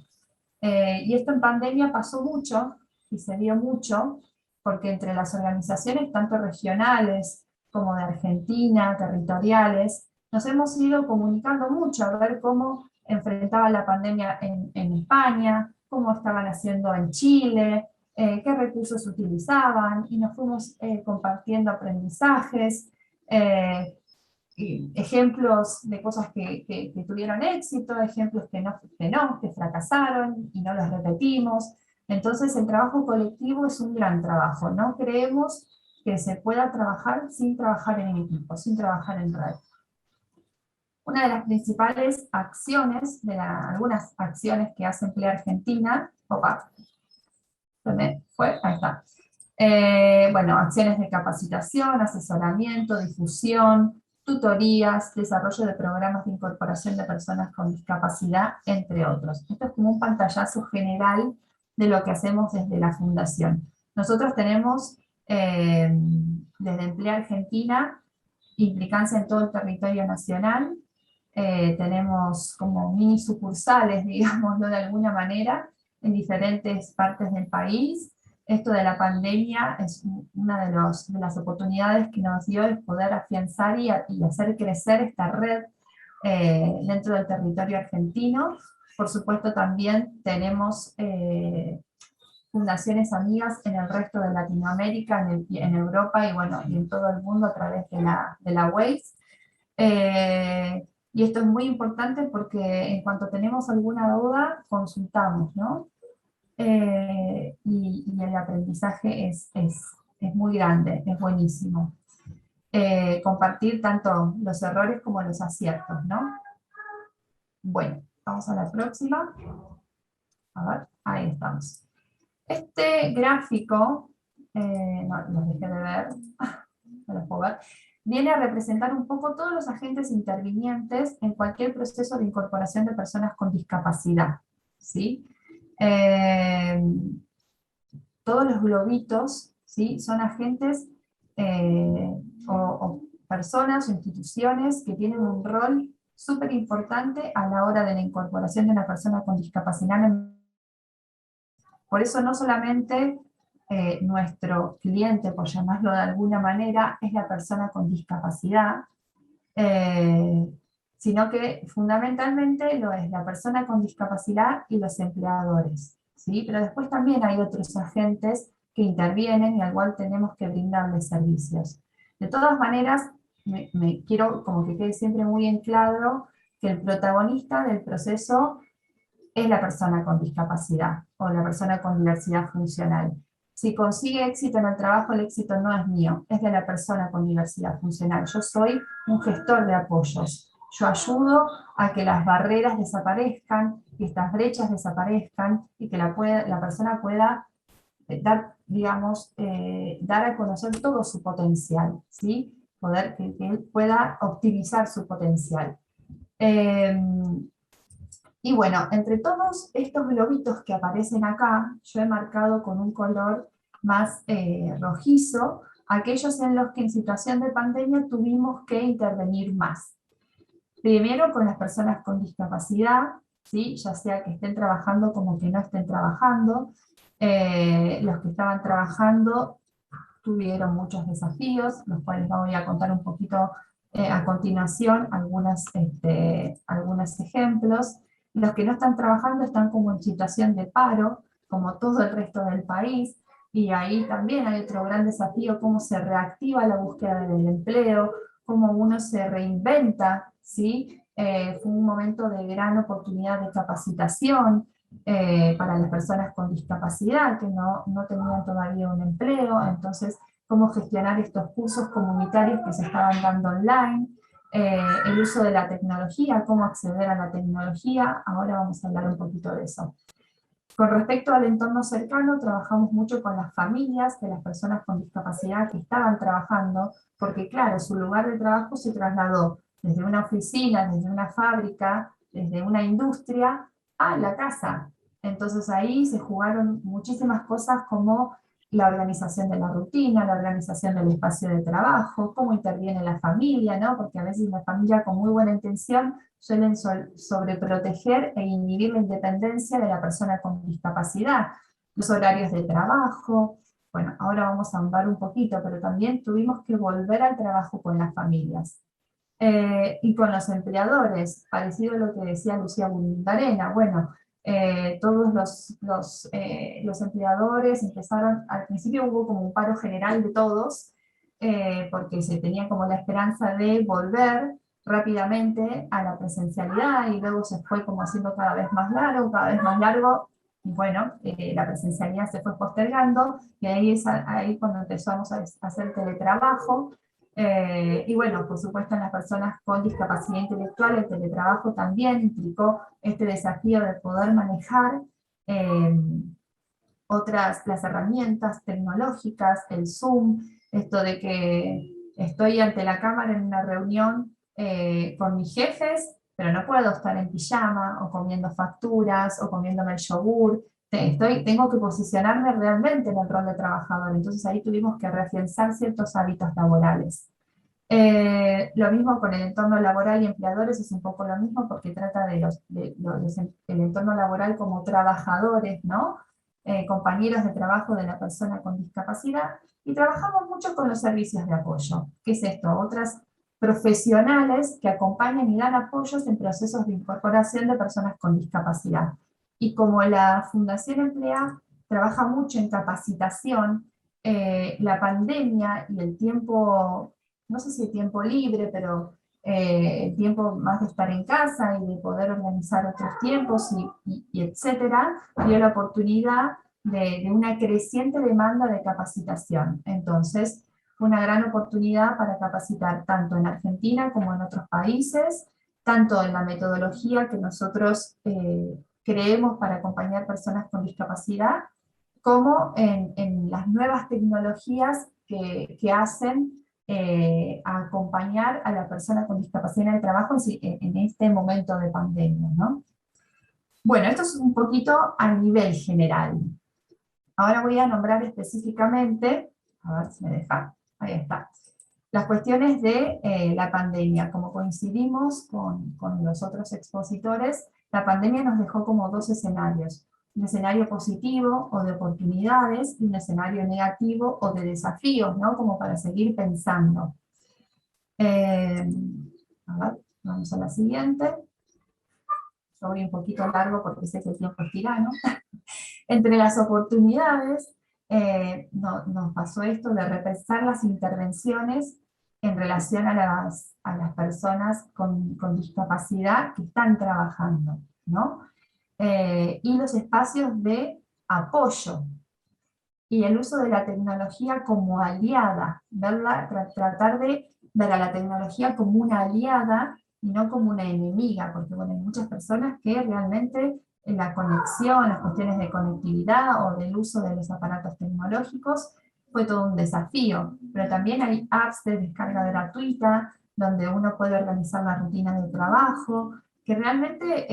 Y esto en pandemia pasó mucho, y se vio mucho, porque entre las organizaciones, tanto regionales como de Argentina, territoriales, nos hemos ido comunicando mucho a ver cómo enfrentaban la pandemia en España, cómo estaban haciendo en Chile, qué recursos utilizaban, y nos fuimos compartiendo aprendizajes, ejemplos de cosas que tuvieron éxito, ejemplos que fracasaron y no los repetimos. Entonces el trabajo colectivo es un gran trabajo, no creemos que se pueda trabajar sin trabajar en equipo, sin trabajar en red. Una de las principales acciones, algunas acciones que hace Emplea Argentina, se me fue, ahí está. Bueno, acciones de capacitación, asesoramiento, difusión, tutorías, desarrollo de programas de incorporación de personas con discapacidad, entre otros. Esto es como un pantallazo general de lo que hacemos desde la Fundación. Nosotros tenemos, desde Emplea Argentina, implicancia en todo el territorio nacional. Tenemos como mini sucursales, digámoslo de alguna manera, en diferentes partes del país. Esto de la pandemia es una de las oportunidades que nos dio, es poder afianzar y hacer crecer esta red dentro del territorio argentino. Por supuesto también tenemos fundaciones amigas en el resto de Latinoamérica, en Europa y, bueno, y en todo el mundo a través de la WAIS. Y esto es muy importante porque en cuanto tenemos alguna duda, consultamos, ¿no? Y el aprendizaje es muy grande, es buenísimo. Compartir tanto los errores como los aciertos, ¿no? Bueno, Vamos a la próxima. A ver, ahí estamos. Este gráfico, no, los dejé de ver, no los puedo ver, viene a representar un poco todos los agentes intervinientes en cualquier proceso de incorporación de personas con discapacidad, ¿sí? Todos los globitos, ¿sí? Son agentes o personas o instituciones que tienen un rol súper importante a la hora de la incorporación de una persona con discapacidad. Por eso no solamente nuestro cliente, por llamarlo de alguna manera, es la persona con discapacidad, sino que fundamentalmente lo es la persona con discapacidad y los empleadores, ¿sí? Pero después también hay otros agentes que intervienen y al cual tenemos que brindarles servicios. De todas maneras, me quiero como que quede siempre muy en claro que el protagonista del proceso es la persona con discapacidad o la persona con diversidad funcional. Si consigue éxito en el trabajo, el éxito no es mío, es de la persona con diversidad funcional. Yo soy un gestor de apoyos. Yo ayudo a que las barreras desaparezcan, que estas brechas desaparezcan y que la persona pueda dar, digamos, dar a conocer todo su potencial, ¿sí? Que él pueda optimizar su potencial. Y bueno, entre todos estos globitos que aparecen acá, yo he marcado con un color más rojizo aquellos en los que en situación de pandemia tuvimos que intervenir más. Primero con las personas con discapacidad, ¿sí? Ya sea que estén trabajando como que no estén trabajando. Los que estaban trabajando tuvieron muchos desafíos, los cuales voy a contar un poquito a continuación, algunos ejemplos. Los que no están trabajando están como en situación de paro, como todo el resto del país, y ahí también hay otro gran desafío, cómo se reactiva la búsqueda del empleo, cómo uno se reinventa, ¿sí? Fue un momento de gran oportunidad de capacitación para las personas con discapacidad, que no tenían todavía un empleo, entonces cómo gestionar estos cursos comunitarios que se estaban dando online, el uso de la tecnología, cómo acceder a la tecnología. Ahora vamos a hablar un poquito de eso. Con respecto al entorno cercano, trabajamos mucho con las familias de las personas con discapacidad que estaban trabajando, porque claro, su lugar de trabajo se trasladó desde una oficina, desde una fábrica, desde una industria, a la casa. Entonces ahí se jugaron muchísimas cosas como la organización de la rutina, la organización del espacio de trabajo, cómo interviene la familia, ¿no? Porque a veces la familia con muy buena intención suelen sobreproteger e inhibir la independencia de la persona con discapacidad, los horarios de trabajo. Bueno, ahora vamos a ahondar un poquito, pero también tuvimos que volver al trabajo con las familias. Y con los empleadores, parecido a lo que decía Lucía Bundarena, bueno, todos los empleadores empezaron, al principio hubo como un paro general de todos, porque se tenía como la esperanza de volver rápidamente a la presencialidad, y luego se fue como haciendo cada vez más largo, y bueno, la presencialidad se fue postergando, y ahí es ahí cuando empezamos a hacer teletrabajo. Y bueno, por supuesto en las personas con discapacidad intelectual el teletrabajo también implicó este desafío de poder manejar las herramientas tecnológicas, el Zoom, esto de que estoy ante la cámara en una reunión con mis jefes, pero no puedo estar en pijama o comiendo facturas o comiéndome el yogur. Tengo que posicionarme realmente en el rol de trabajador, entonces ahí tuvimos que reafianzar ciertos hábitos laborales. Lo mismo con el entorno laboral y empleadores, es un poco lo mismo porque trata de el entorno laboral como trabajadores, ¿no? Compañeros de trabajo de la persona con discapacidad, y trabajamos mucho con los servicios de apoyo. ¿Qué es esto? Otras profesionales que acompañan y dan apoyos en procesos de incorporación de personas con discapacidad. Y como la Fundación Emplea trabaja mucho en capacitación, la pandemia y el tiempo, no sé si el tiempo libre, pero el tiempo más de estar en casa y de poder organizar otros tiempos y etcétera, dio la oportunidad de una creciente demanda de capacitación. Entonces, fue una gran oportunidad para capacitar tanto en Argentina como en otros países, tanto en la metodología que nosotros creemos para acompañar personas con discapacidad, como en las nuevas tecnologías que hacen a acompañar a la persona con discapacidad en el trabajo en este momento de pandemia, ¿no? Bueno, esto es un poquito a nivel general. Ahora voy a nombrar específicamente, a ver si me deja, ahí está, las cuestiones de la pandemia. Como coincidimos con los otros expositores, la pandemia nos dejó como dos escenarios. Un escenario positivo o de oportunidades y un escenario negativo o de desafíos, ¿no? Como para seguir pensando. A ver, vamos a la siguiente. Yo voy un poquito largo porque sé que el tiempo es tirano. Entre las oportunidades, nos pasó esto de repensar las intervenciones en relación a las personas con discapacidad que están trabajando, ¿no? Y los espacios de apoyo, y el uso de la tecnología como aliada, tratar de ver a la tecnología como una aliada y no como una enemiga, porque bueno, hay muchas personas que realmente en la conexión, las cuestiones de conectividad o del uso de los aparatos tecnológicos, fue todo un desafío, pero también hay apps de descarga gratuita, donde uno puede organizar la rutina de trabajo, que realmente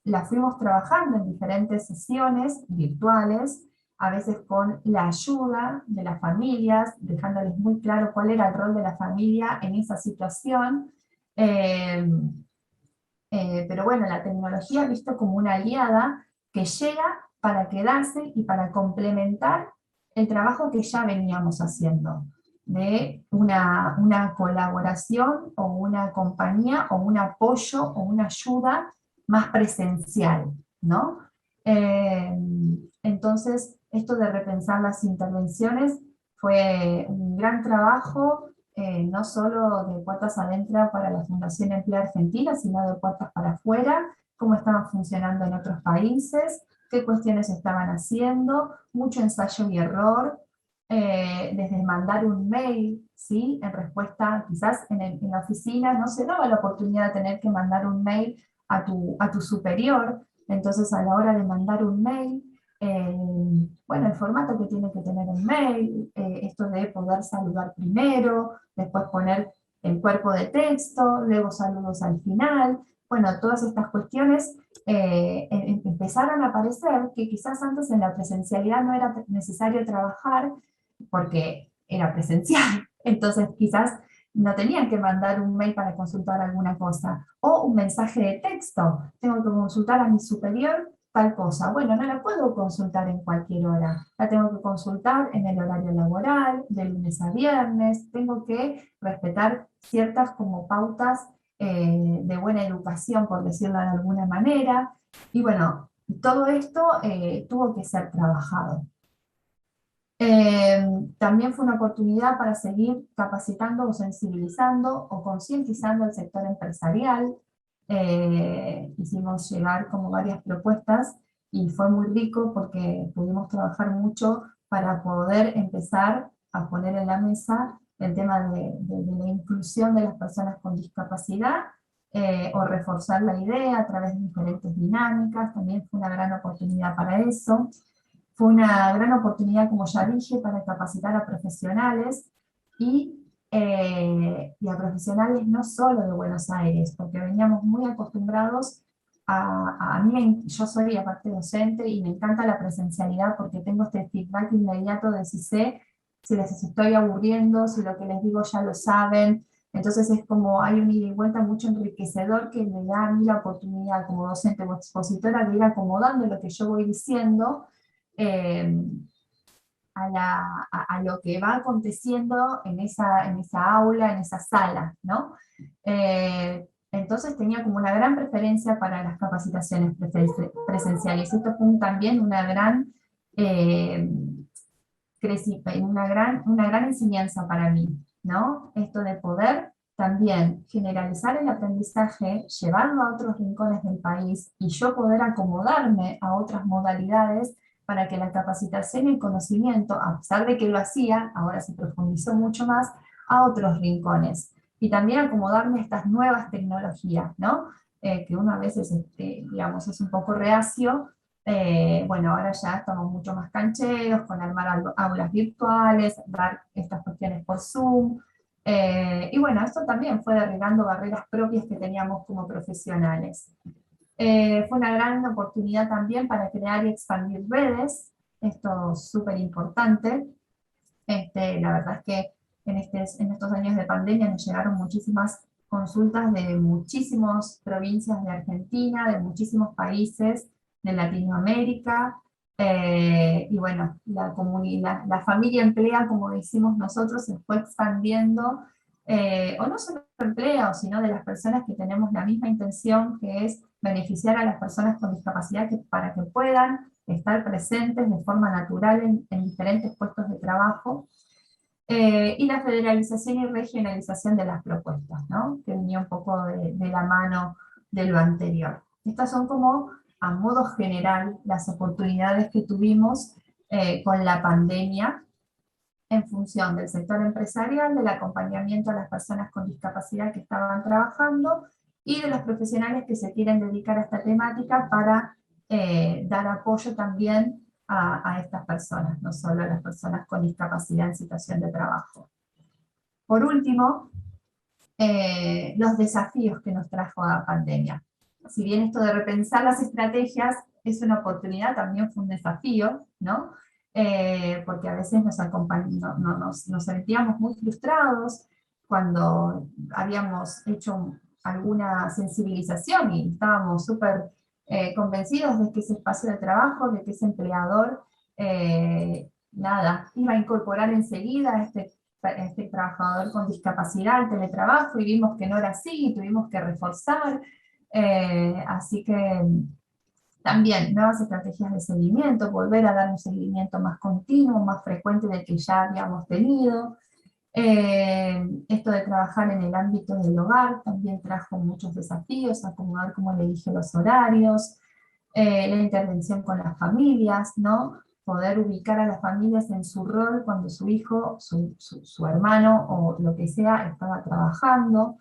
la fuimos trabajando en diferentes sesiones virtuales, a veces con la ayuda de las familias, dejándoles muy claro cuál era el rol de la familia en esa situación. Pero bueno, la tecnología visto como una aliada que llega para quedarse y para complementar el trabajo que ya veníamos haciendo, de una colaboración o una compañía o un apoyo o una ayuda más presencial, ¿no? Entonces, esto de repensar las intervenciones fue un gran trabajo, no solo de puertas adentro para la Fundación Emplea Argentina, sino de puertas para afuera, cómo estaban funcionando en otros países, qué cuestiones estaban haciendo, mucho ensayo y error, desde mandar un mail, ¿sí? En respuesta, quizás en la oficina no se daba la oportunidad de tener que mandar un mail a tu superior, entonces a la hora de mandar un mail, bueno, el formato que tiene que tener el mail, esto de poder saludar primero, después poner el cuerpo de texto, luego saludos al final, bueno, todas estas cuestiones empezaron a aparecer que quizás antes en la presencialidad no era necesario trabajar porque era presencial, entonces quizás no tenían que mandar un mail para consultar alguna cosa, o un mensaje de texto, tengo que consultar a mi superior tal cosa. Bueno, no la puedo consultar en cualquier hora, la tengo que consultar en el horario laboral, de lunes a viernes, tengo que respetar ciertas como pautas de buena educación, por decirlo de alguna manera, y bueno, todo esto tuvo que ser trabajado. También fue una oportunidad para seguir capacitando o sensibilizando o concientizando al sector empresarial. Hicimos llegar como varias propuestas y fue muy rico porque pudimos trabajar mucho para poder empezar a poner en la mesa el tema de la inclusión de las personas con discapacidad, o reforzar la idea a través de diferentes dinámicas. También fue una gran oportunidad para eso. Fue una gran oportunidad, como ya dije, para capacitar a profesionales y a profesionales no solo de Buenos Aires, porque veníamos muy acostumbrados a mí, yo soy aparte docente y me encanta la presencialidad porque tengo este feedback inmediato de si sé, si les estoy aburriendo, si lo que les digo ya lo saben, entonces es como hay un ida y vuelta mucho enriquecedor que me da a mí la oportunidad como docente o expositora de ir acomodando lo que yo voy diciendo a lo que va aconteciendo en esa aula, en esa sala, ¿no? Entonces tenía como una gran preferencia para las capacitaciones presenciales. Esto fue también una gran enseñanza para mí, ¿no? Esto de poder también generalizar el aprendizaje, llevarlo a otros rincones del país y yo poder acomodarme a otras modalidades para que la capacitación y el conocimiento, a pesar de que lo hacía, ahora se profundizó mucho más, a otros rincones. y también acomodarme a estas nuevas tecnologías, ¿no? Que uno a veces, digamos, es un poco reacio. Bueno, ahora ya estamos mucho más cancheros con armar aulas virtuales, dar estas cuestiones por Zoom, y bueno, esto también fue derribando barreras propias que teníamos como profesionales. Fue una gran oportunidad también para crear y expandir redes, esto es súper importante. La verdad es que en estos años de pandemia nos llegaron muchísimas consultas de muchísimas provincias de Argentina, de muchísimos países de Latinoamérica, y bueno, la familia emplea, como decimos nosotros, se fue expandiendo, o no solo empleo, sino de las personas que tenemos la misma intención, que es beneficiar a las personas con discapacidad para que puedan estar presentes de forma natural en diferentes puestos de trabajo, y la federalización y regionalización de las propuestas, ¿no? Que venía un poco de la mano de lo anterior. Estas son como, a modo general, las oportunidades que tuvimos con la pandemia en función del sector empresarial, del acompañamiento a las personas con discapacidad que estaban trabajando y de los profesionales que se quieren dedicar a esta temática para dar apoyo también a estas personas, no solo a las personas con discapacidad en situación de trabajo. Por último, los desafíos que nos trajo la pandemia. Si bien esto de repensar las estrategias es una oportunidad, también fue un desafío, ¿no? Porque a veces nos sentíamos muy frustrados cuando habíamos hecho alguna sensibilización y estábamos súper convencidos de que ese espacio de trabajo, de que ese empleador, iba a incorporar enseguida a este trabajador con discapacidad al teletrabajo, y vimos que no era así, y tuvimos que reforzar, así que también nuevas estrategias de seguimiento, volver a dar un seguimiento más continuo, más frecuente del que ya habíamos tenido. Esto de trabajar en el ámbito del hogar también trajo muchos desafíos, acomodar, como le dije, los horarios, la intervención con las familias, ¿no? Poder ubicar a las familias en su rol cuando su hijo, su hermano o lo que sea estaba trabajando,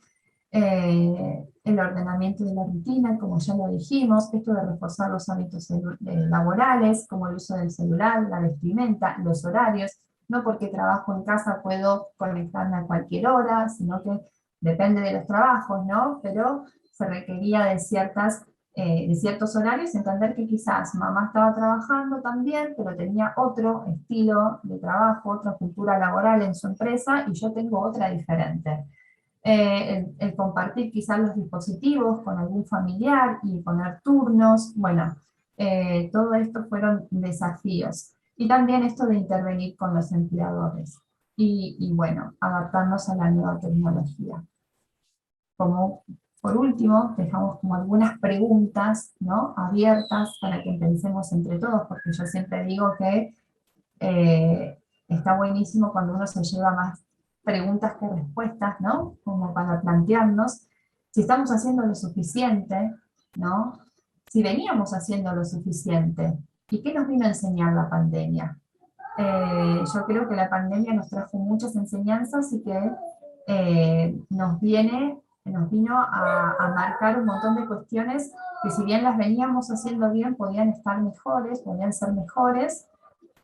el ordenamiento de la rutina, como ya lo dijimos, esto de reforzar los hábitos laborales, como el uso del celular, la vestimenta, los horarios. No porque trabajo en casa puedo conectarme a cualquier hora, sino que depende de los trabajos, ¿no? Pero se requería de ciertos horarios, entender que quizás mamá estaba trabajando también, pero tenía otro estilo de trabajo, otra cultura laboral en su empresa, y yo tengo otra diferente. El compartir quizás los dispositivos con algún familiar y poner turnos, bueno, todo esto fueron desafíos. Y también esto de intervenir con los empleadores. Y bueno, adaptarnos a la nueva tecnología. Como por último, dejamos como algunas preguntas, ¿no?, abiertas para que pensemos entre todos, porque yo siempre digo que está buenísimo cuando uno se lleva más preguntas que respuestas, ¿no?, como para plantearnos si estamos haciendo lo suficiente, ¿no?, si veníamos haciendo lo suficiente. ¿Y qué nos vino a enseñar la pandemia? Yo creo que la pandemia nos trajo muchas enseñanzas y que nos vino a marcar un montón de cuestiones que, si bien las veníamos haciendo bien, podían estar mejores, podían ser mejores,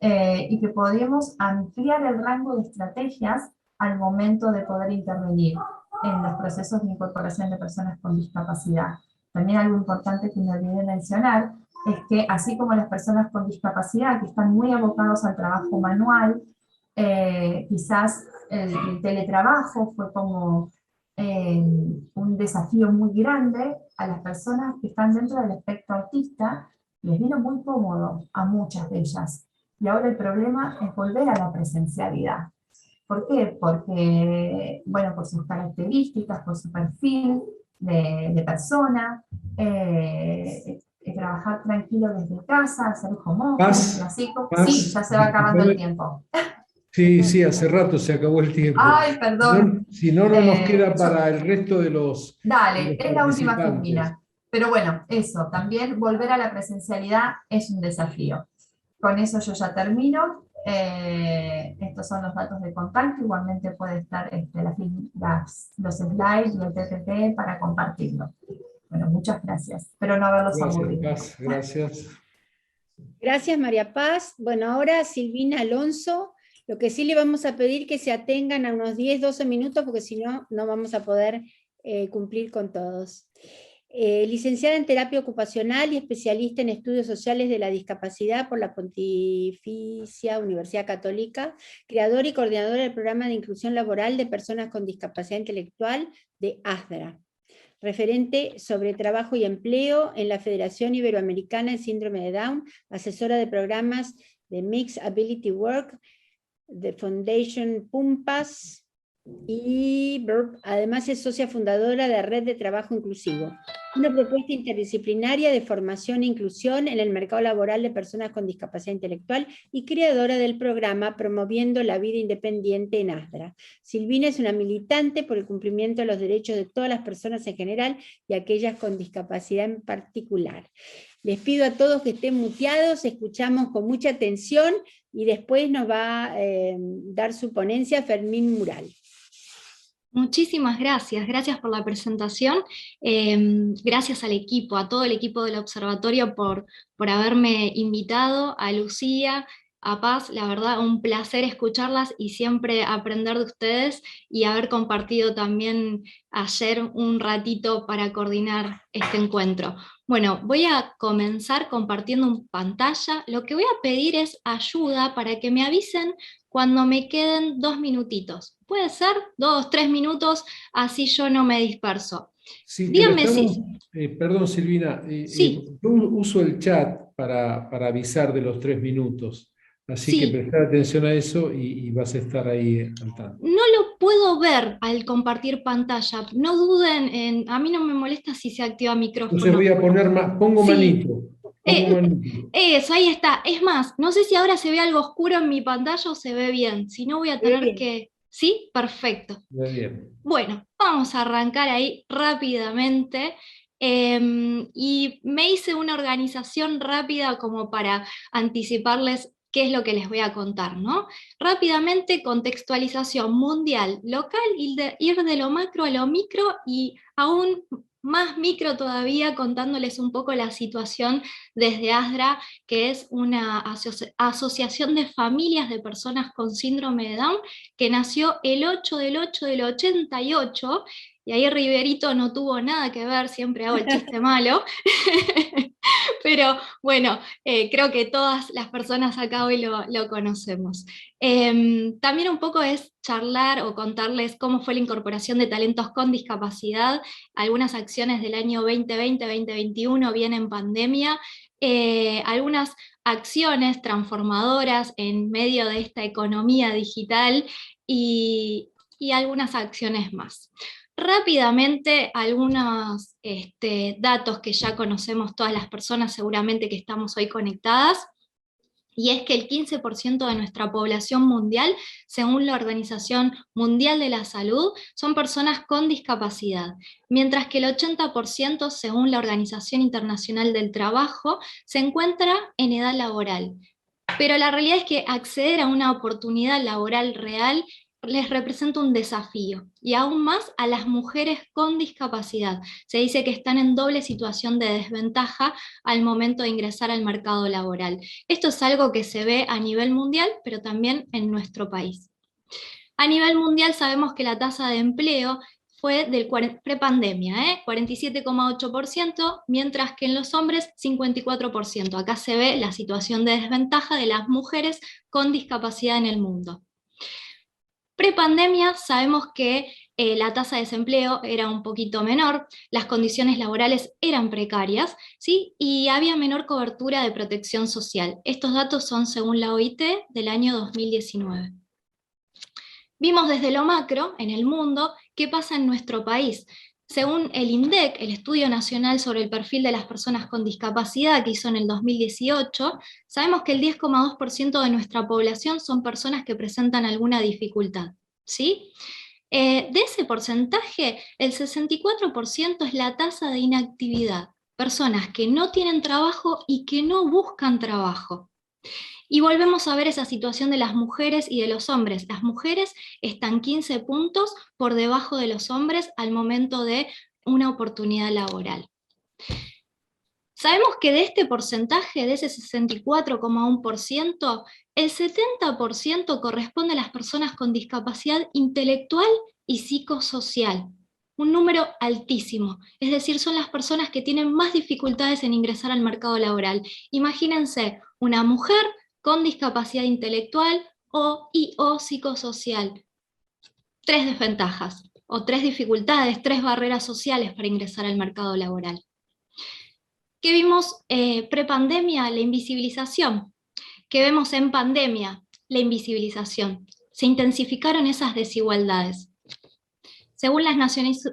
y que podíamos ampliar el rango de estrategias al momento de poder intervenir en los procesos de incorporación de personas con discapacidad. También algo importante que me olvidé mencionar es que, así como las personas con discapacidad que están muy abocados al trabajo manual, quizás el teletrabajo fue como un desafío muy grande a las personas que están dentro del espectro autista, les vino muy cómodo a muchas de ellas. Y ahora el problema es volver a la presencialidad. ¿Por qué? Porque, bueno, por sus características, por su perfil de persona, trabajar tranquilo desde casa, hacer home office, clásico. Sí, ya se va acabando el tiempo. Sí, hace rato se acabó el tiempo. Ay, perdón. Si no, no nos queda para el resto de los Dale, es la última participantes. culmina. Pero bueno, eso, también volver a la presencialidad es un desafío. Con eso yo ya termino. Estos son los datos de contacto, igualmente puede estar los slides y el PPT para compartirlo. Bueno, muchas gracias. Espero no haberlos aburrido. Gracias, Paz, gracias. Gracias, María Paz. Bueno, ahora Silvina Alonso. Lo que sí le vamos a pedir que se atengan a unos 10, 12 minutos, porque si no, no vamos a poder cumplir con todos. Licenciada en Terapia Ocupacional y especialista en Estudios Sociales de la Discapacidad por la Pontificia Universidad Católica, creadora y coordinadora del Programa de Inclusión Laboral de Personas con Discapacidad Intelectual de ASDRA. Referente sobre trabajo y empleo en la Federación Iberoamericana del Síndrome de Down, asesora de programas de Mixed Ability Work, de Foundation PUMPAS, y además es socia fundadora de Red de Trabajo Inclusivo, una propuesta interdisciplinaria de formación e inclusión en el mercado laboral de personas con discapacidad intelectual y creadora del programa Promoviendo la Vida Independiente en ASDRA. Silvina es una militante por el cumplimiento de los derechos de todas las personas en general y aquellas con discapacidad en particular. Les pido a todos que estén muteados, escuchamos con mucha atención y después nos va a dar su ponencia Fermín Mural. Muchísimas gracias, gracias por la presentación, gracias al equipo, a todo el equipo del observatorio por haberme invitado, a Lucía, a Paz, la verdad un placer escucharlas y siempre aprender de ustedes y haber compartido también ayer un ratito para coordinar este encuentro. Bueno, voy a comenzar compartiendo pantalla. Lo que voy a pedir es ayuda para que me avisen cuando me queden 2 minutitos. Puede ser 2, 3 minutos, así yo no me disperso. Sí, díganme perdón, Silvina, sí. yo uso el chat para avisar de los 3 minutos, así Sí. que prestar atención a eso y vas a estar ahí al tanto. No lo puedo ver al compartir pantalla, no duden, a mí no me molesta si se activa micrófono. Entonces voy a poner pongo sí. manito. Manito. Eso, ahí está. Es más, no sé si ahora se ve algo oscuro en mi pantalla o se ve bien, si no voy a tener que... ¿Sí? Perfecto. Muy bien. Bueno, vamos a arrancar ahí rápidamente. Y me hice una organización rápida como para anticiparles qué es lo que les voy a contar, ¿no? Rápidamente, contextualización mundial, local, ir de lo macro a lo micro y aún más micro todavía, contándoles un poco la situación desde ASDRA, que es una asociación de familias de personas con síndrome de Down, que nació el 8 del 8 del 88, y ahí Riverito no tuvo nada que ver, siempre hago el chiste malo, pero bueno, creo que todas las personas acá hoy lo conocemos. También un poco es charlar o contarles cómo fue la incorporación de talentos con discapacidad, algunas acciones del año 2020-2021 bien en pandemia, algunas acciones transformadoras en medio de esta economía digital y algunas acciones más. Rápidamente, algunos datos que ya conocemos todas las personas seguramente que estamos hoy conectadas, y es que el 15% de nuestra población mundial, según la Organización Mundial de la Salud, son personas con discapacidad, mientras que el 80%, según la Organización Internacional del Trabajo, se encuentra en edad laboral. Pero la realidad es que acceder a una oportunidad laboral real les representa un desafío, y aún más a las mujeres con discapacidad. Se dice que están en doble situación de desventaja al momento de ingresar al mercado laboral. Esto es algo que se ve a nivel mundial, pero también en nuestro país. A nivel mundial sabemos que la tasa de empleo fue del prepandemia, 47,8%, mientras que en los hombres 54%. Acá se ve la situación de desventaja de las mujeres con discapacidad en el mundo. Prepandemia sabemos que la tasa de desempleo era un poquito menor, las condiciones laborales eran precarias, ¿sí? Y había menor cobertura de protección social. Estos datos son según la OIT del año 2019. Vimos desde lo macro, en el mundo, qué pasa en nuestro país. Según el INDEC, el Estudio Nacional sobre el Perfil de las Personas con Discapacidad, que hizo en el 2018, sabemos que el 10,2% de nuestra población son personas que presentan alguna dificultad, ¿sí? De ese porcentaje, el 64% es la tasa de inactividad, personas que no tienen trabajo y que no buscan trabajo. Y volvemos a ver esa situación de las mujeres y de los hombres. Las mujeres están 15 puntos por debajo de los hombres al momento de una oportunidad laboral. Sabemos que de este porcentaje, de ese 64,1%, el 70% corresponde a las personas con discapacidad intelectual y psicosocial. Un número altísimo, es decir, son las personas que tienen más dificultades en ingresar al mercado laboral. Imagínense una mujer con discapacidad intelectual o psicosocial. 3 desventajas, o 3 dificultades, 3 barreras sociales para ingresar al mercado laboral. ¿Qué vimos prepandemia? La invisibilización. ¿Qué vemos en pandemia? La invisibilización. Se intensificaron esas desigualdades. Según las Naciones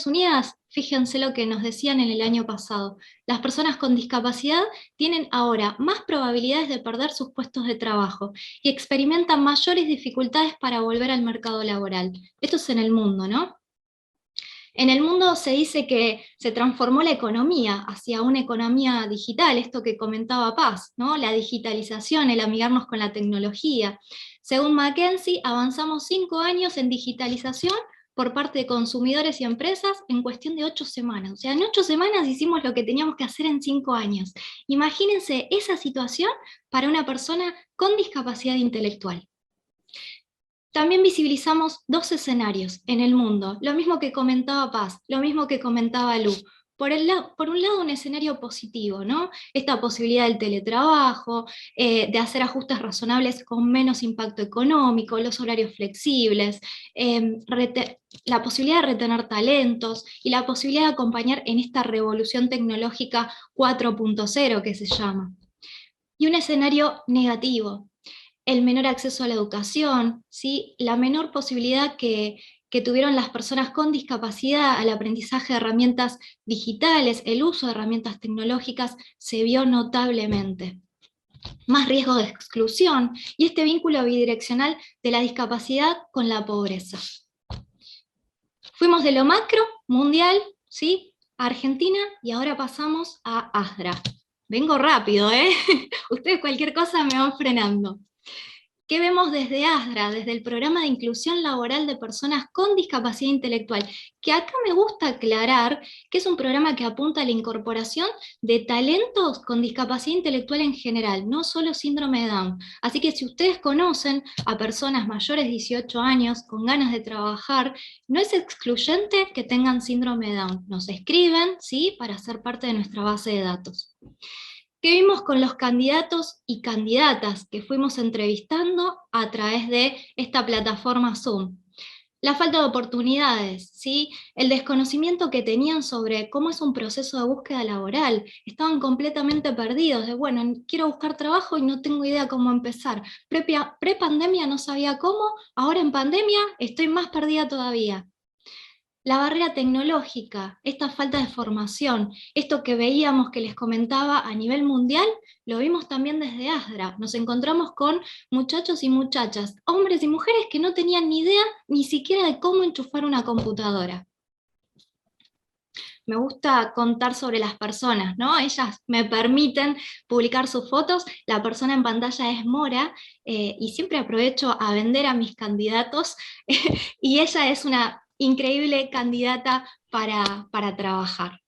Unidas, fíjense lo que nos decían en el año pasado, las personas con discapacidad tienen ahora más probabilidades de perder sus puestos de trabajo y experimentan mayores dificultades para volver al mercado laboral. Esto es en el mundo, ¿no? En el mundo se dice que se transformó la economía hacia una economía digital, esto que comentaba Paz, ¿no? La digitalización, el amigarnos con la tecnología. Según McKinsey, avanzamos 5 años en digitalización por parte de consumidores y empresas en cuestión de 8 semanas. O sea, en 8 semanas hicimos lo que teníamos que hacer en 5 años. Imagínense esa situación para una persona con discapacidad intelectual. También visibilizamos 2 escenarios en el mundo, lo mismo que comentaba Paz, lo mismo que comentaba Lu. Por un lado, un escenario positivo, ¿no? Esta posibilidad del teletrabajo, de hacer ajustes razonables con menos impacto económico, los horarios flexibles, la posibilidad de retener talentos y la posibilidad de acompañar en esta revolución tecnológica 4.0 que se llama. Y un escenario negativo, el menor acceso a la educación, ¿sí? La menor posibilidad que tuvieron las personas con discapacidad al aprendizaje de herramientas digitales, el uso de herramientas tecnológicas se vio notablemente. Más riesgo de exclusión y este vínculo bidireccional de la discapacidad con la pobreza. Fuimos de lo macro, mundial, ¿sí? A Argentina y ahora pasamos a ASDRA. Vengo rápido, ¿eh? Ustedes cualquier cosa me van frenando. ¿Qué vemos desde ASDRA, desde el Programa de Inclusión Laboral de Personas con Discapacidad Intelectual? Que acá me gusta aclarar que es un programa que apunta a la incorporación de talentos con discapacidad intelectual en general, no solo síndrome de Down. Así que si ustedes conocen a personas mayores de 18 años con ganas de trabajar, no es excluyente que tengan síndrome de Down. Nos escriben, ¿sí?, para ser parte de nuestra base de datos. ¿Qué vimos con los candidatos y candidatas que fuimos entrevistando a través de esta plataforma Zoom? La falta de oportunidades, ¿sí? El desconocimiento que tenían sobre cómo es un proceso de búsqueda laboral. Estaban completamente perdidos, de bueno, quiero buscar trabajo y no tengo idea cómo empezar. Pre-pandemia no sabía cómo, ahora en pandemia estoy más perdida todavía. La barrera tecnológica, esta falta de formación, esto que veíamos que les comentaba a nivel mundial, lo vimos también desde ASDRA. Nos encontramos con muchachos y muchachas, hombres y mujeres que no tenían ni idea ni siquiera de cómo enchufar una computadora. Me gusta contar sobre las personas, ¿no? Ellas me permiten publicar sus fotos, la persona en pantalla es Mora, y siempre aprovecho a vender a mis candidatos, y ella es una increíble candidata para trabajar.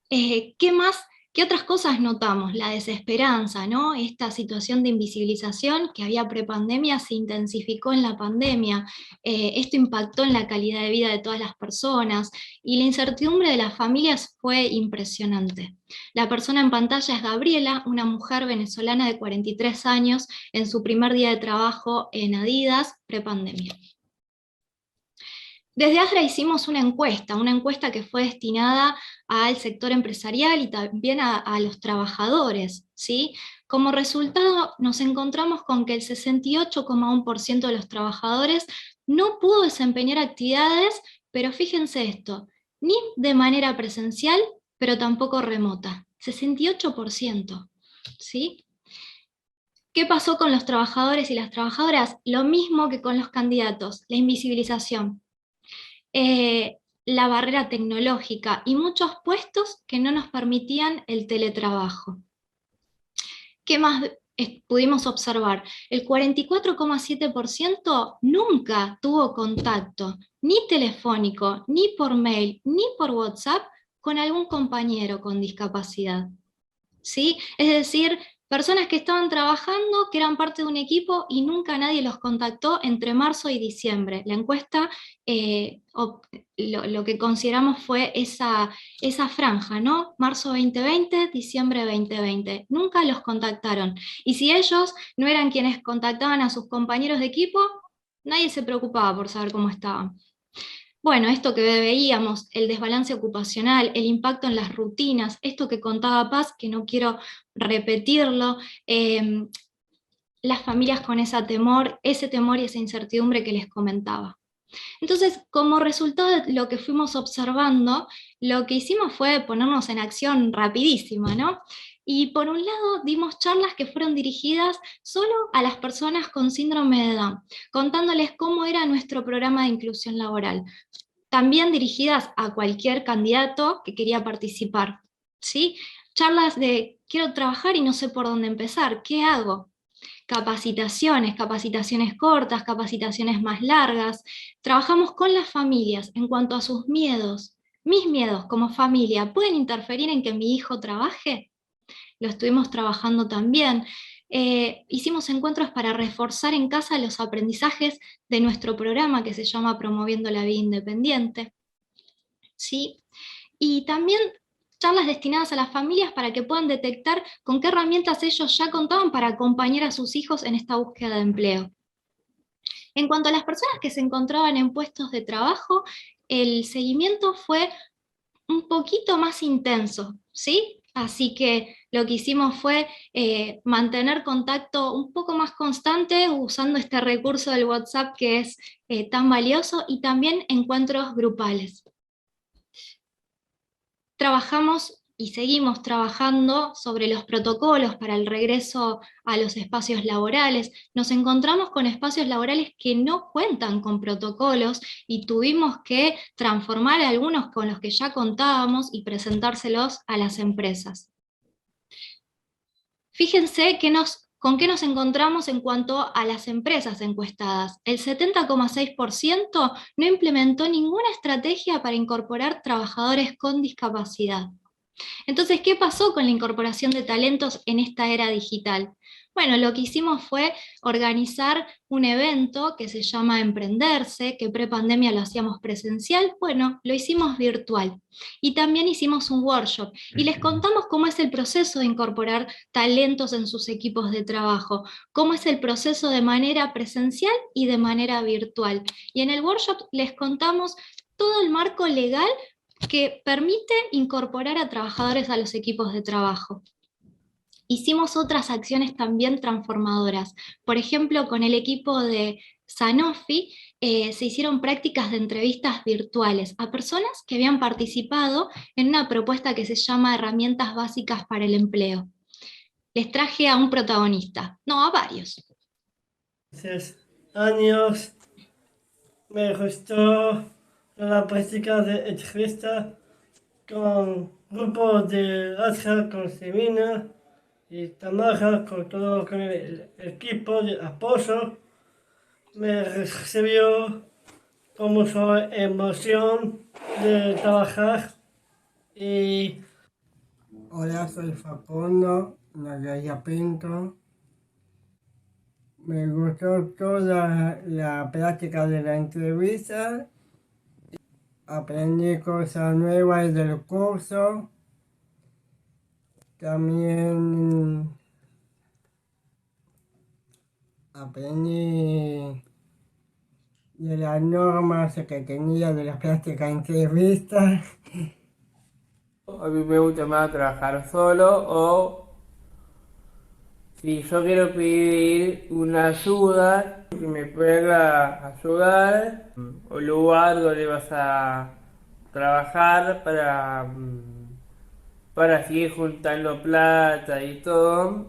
¿Qué más? ¿Qué otras cosas notamos? La desesperanza, ¿no? Esta situación de invisibilización que había prepandemia se intensificó en la pandemia. Esto impactó en la calidad de vida de todas las personas y la incertidumbre de las familias fue impresionante. La persona en pantalla es Gabriela, una mujer venezolana de 43 años en su primer día de trabajo en Adidas prepandemia. Desde ASDRA hicimos una encuesta que fue destinada al sector empresarial y también a los trabajadores, ¿sí? Como resultado nos encontramos con que el 68,1% de los trabajadores no pudo desempeñar actividades, pero fíjense esto, ni de manera presencial, pero tampoco remota, 68%, ¿sí? ¿Qué pasó con los trabajadores y las trabajadoras? Lo mismo que con los candidatos, la invisibilización. La barrera tecnológica y muchos puestos que no nos permitían el teletrabajo. ¿Qué más pudimos observar, el 44,7% nunca tuvo contacto, ni telefónico, ni por mail, ni por WhatsApp, con algún compañero con discapacidad. ¿Sí? Es decir, personas que estaban trabajando, que eran parte de un equipo y nunca nadie los contactó entre marzo y diciembre. La encuesta, lo que consideramos fue esa franja, ¿no? Marzo 2020, diciembre 2020. Nunca los contactaron. Y si ellos no eran quienes contactaban a sus compañeros de equipo, nadie se preocupaba por saber cómo estaban. Bueno, esto que veíamos, el desbalance ocupacional, el impacto en las rutinas, esto que contaba Paz, que no quiero repetirlo, las familias con ese temor y esa incertidumbre que les comentaba. Entonces, como resultado de lo que fuimos observando, lo que hicimos fue ponernos en acción rapidísima, ¿no? Y por un lado dimos charlas que fueron dirigidas solo a las personas con síndrome de Down, contándoles cómo era nuestro programa de inclusión laboral. También dirigidas a cualquier candidato que quería participar, ¿sí? Charlas de quiero trabajar y no sé por dónde empezar, ¿qué hago? Capacitaciones cortas, capacitaciones más largas. Trabajamos con las familias en cuanto a sus miedos. Mis miedos como familia, ¿pueden interferir en que mi hijo trabaje? Lo estuvimos trabajando también. Hicimos encuentros para reforzar en casa los aprendizajes de nuestro programa que se llama Promoviendo la Vida Independiente. ¿Sí? Y también charlas destinadas a las familias para que puedan detectar con qué herramientas ellos ya contaban para acompañar a sus hijos en esta búsqueda de empleo. En cuanto a las personas que se encontraban en puestos de trabajo, el seguimiento fue un poquito más intenso, ¿sí? Así que lo que hicimos fue mantener contacto un poco más constante usando este recurso del WhatsApp que es tan valioso, y también encuentros grupales. Trabajamos y seguimos trabajando sobre los protocolos para el regreso a los espacios laborales. Nos encontramos con espacios laborales que no cuentan con protocolos y tuvimos que transformar algunos con los que ya contábamos y presentárselos a las empresas. Fíjense con qué nos encontramos en cuanto a las empresas encuestadas. El 70,6% no implementó ninguna estrategia para incorporar trabajadores con discapacidad. Entonces, ¿qué pasó con la incorporación de talentos en esta era digital? Bueno, lo que hicimos fue organizar un evento que se llama Emprenderse, que pre-pandemia lo hacíamos presencial, bueno, lo hicimos virtual. Y también hicimos un workshop y les contamos cómo es el proceso de incorporar talentos en sus equipos de trabajo, cómo es el proceso de manera presencial y de manera virtual. Y en el workshop les contamos todo el marco legal que permite incorporar a trabajadores a los equipos de trabajo. Hicimos otras acciones también transformadoras. Por ejemplo, con el equipo de Sanofi se hicieron prácticas de entrevistas virtuales a personas que habían participado en una propuesta que se llama Herramientas Básicas para el Empleo. Les traje a un protagonista, no, a varios. Hace años me gustó la práctica de entrevista con grupos de Asja, con Semina y Tamara, con el equipo de apoyo. Me recibió con mucha emoción de trabajar y... Hola, soy Facundo, Natalia Pinto. Me gustó toda la práctica de la entrevista. Aprendí cosas nuevas del curso. También aprendí de las normas que tenía de las prácticas de entrevistas. A mí me gusta más trabajar solo, o si yo quiero pedir una ayuda, que me pueda ayudar, o lugar donde vas a trabajar para seguir juntando plata y todo,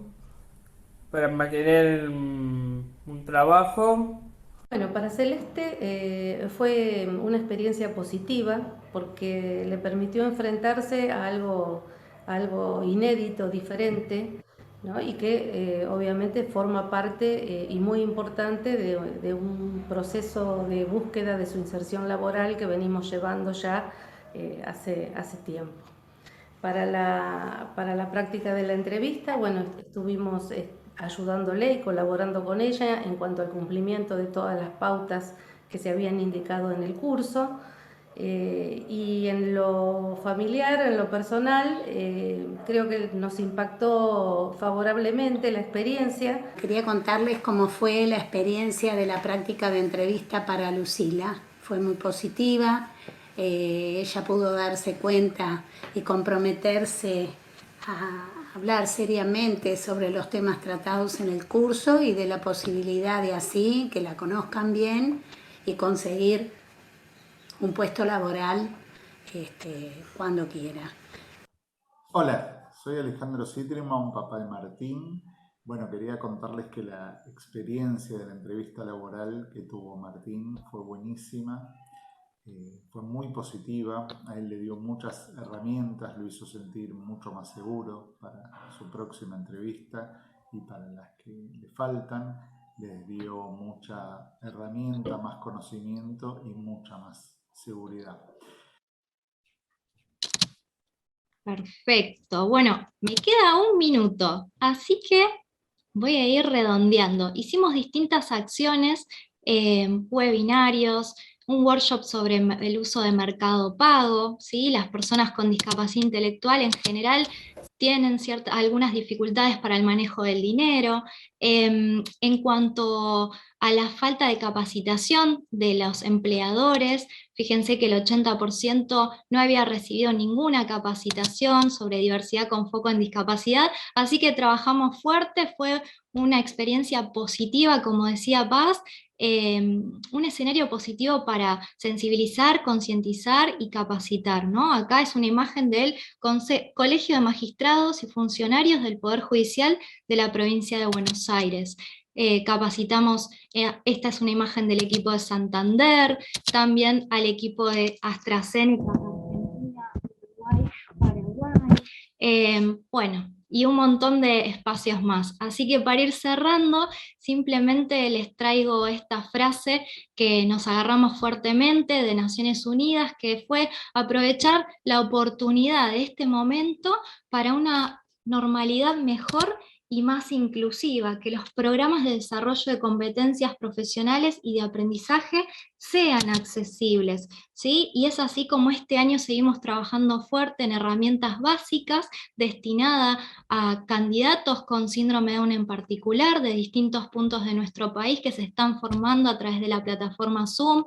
para mantener un trabajo. Bueno, para Celeste fue una experiencia positiva porque le permitió enfrentarse a algo inédito, diferente, ¿no? Y que obviamente forma parte y muy importante de un proceso de búsqueda de su inserción laboral que venimos llevando ya hace tiempo. Para la práctica de la entrevista, bueno, estuvimos ayudándole y colaborando con ella en cuanto al cumplimiento de todas las pautas que se habían indicado en el curso. Y en lo familiar, en lo personal, creo que nos impactó favorablemente la experiencia. Quería contarles cómo fue la experiencia de la práctica de entrevista para Lucila. Fue muy positiva. Ella pudo darse cuenta y comprometerse a hablar seriamente sobre los temas tratados en el curso y de la posibilidad de así que la conozcan bien y conseguir un puesto laboral cuando quiera. Hola, soy Alejandro Citrima, papá de Martín. Bueno, quería contarles que la experiencia de la entrevista laboral que tuvo Martín fue buenísima. Fue muy positiva, a él le dio muchas herramientas, lo hizo sentir mucho más seguro para su próxima entrevista y para las que le faltan, les dio mucha herramienta, más conocimiento y mucha más seguridad. Perfecto, bueno, me queda 1 minuto, así que voy a ir redondeando. Hicimos distintas acciones, webinarios, un workshop sobre el uso de Mercado Pago, ¿sí? Las personas con discapacidad intelectual en general tienen algunas dificultades para el manejo del dinero. En cuanto a la falta de capacitación de los empleadores, fíjense que el 80% no había recibido ninguna capacitación sobre diversidad con foco en discapacidad, así que trabajamos fuerte, fue una experiencia positiva, como decía Paz, un escenario positivo para sensibilizar, concientizar y capacitar, ¿no? Acá es una imagen del Colegio de Magistrados y Funcionarios del Poder Judicial de la provincia de Buenos Aires. Capacitamos, esta es una imagen del equipo de Santander, también al equipo de AstraZeneca, Argentina, Uruguay, Paraguay, bueno, y un montón de espacios más. Así que para ir cerrando, simplemente les traigo esta frase que nos agarramos fuertemente de Naciones Unidas, que fue aprovechar la oportunidad de este momento para una normalidad mejor y más inclusiva, que los programas de desarrollo de competencias profesionales y de aprendizaje sean accesibles, ¿sí? Y es así como este año seguimos trabajando fuerte en herramientas básicas destinadas a candidatos con síndrome de Down en particular, de distintos puntos de nuestro país que se están formando a través de la plataforma Zoom,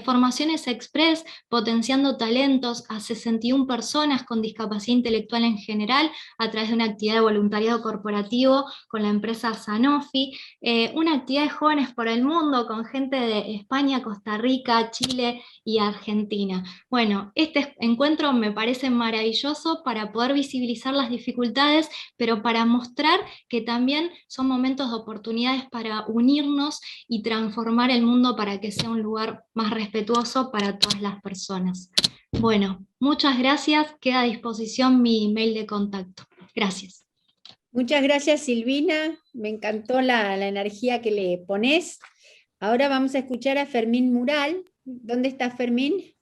formaciones express, potenciando talentos a 61 personas con discapacidad intelectual en general, a través de una actividad de voluntariado corporativo con la empresa Sanofi, una actividad de jóvenes por el mundo con gente de España, Costa Rica, Chile y Argentina. Bueno, este encuentro me parece maravilloso para poder visibilizar las dificultades, pero para mostrar que también son momentos de oportunidades para unirnos y transformar el mundo para que sea un lugar más respetuoso para todas las personas. Bueno, muchas gracias, queda a disposición mi email de contacto. Gracias. Muchas gracias, Silvina, me encantó la energía que le pones. Ahora vamos a escuchar a Fermín Mural. ¿Dónde está Fermín?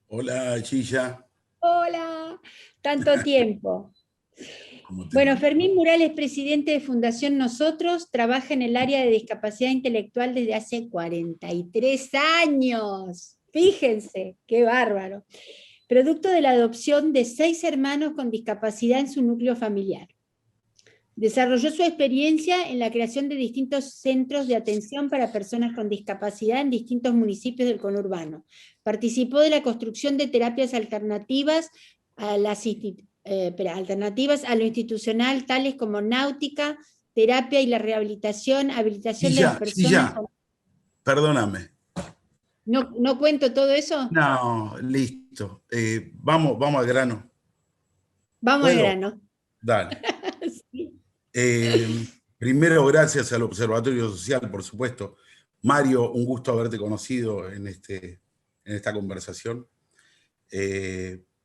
Hola, Chilla. Hola, tanto tiempo. Bueno, Fermín Mural es presidente de Fundación Nosotros, trabaja en el área de discapacidad intelectual desde hace 43 años. Fíjense, qué bárbaro. Producto de la adopción de 6 hermanos con discapacidad en su núcleo familiar. Desarrolló su experiencia en la creación de distintos centros de atención para personas con discapacidad en distintos municipios del conurbano. Participó de la construcción de terapias alternativas a lo institucional, tales como náutica, terapia y la rehabilitación, habilitación de las personas. Perdóname. ¿No cuento todo eso? No, listo. Vamos al grano. Vamos al grano. Dale. Sí. Primero, gracias al Observatorio Social, por supuesto. Mario, un gusto haberte conocido en esta conversación.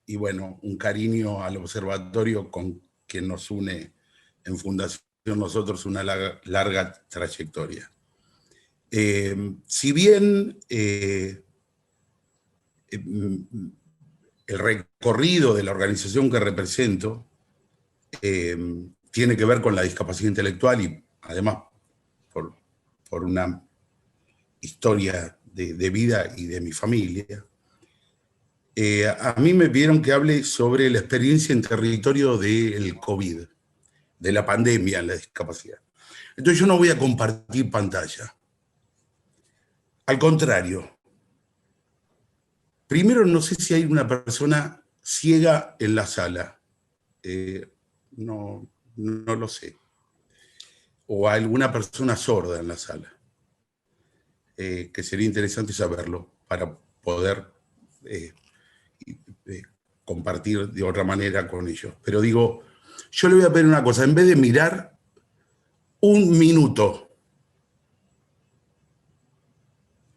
Y bueno, un cariño al observatorio con quien nos une en Fundación Nosotros una larga trayectoria. Si bien el recorrido de la organización que represento tiene que ver con la discapacidad intelectual y además por una historia de vida y de mi familia, a mí me pidieron que hable sobre la experiencia en territorio del COVID, de la pandemia en la discapacidad. Entonces yo no voy a compartir pantalla. Al contrario, primero no sé si hay una persona ciega en la sala. No lo sé. O alguna persona sorda en la sala. Que sería interesante saberlo para poder compartir de otra manera con ellos. Pero digo, yo le voy a pedir una cosa, en vez de mirar un minuto,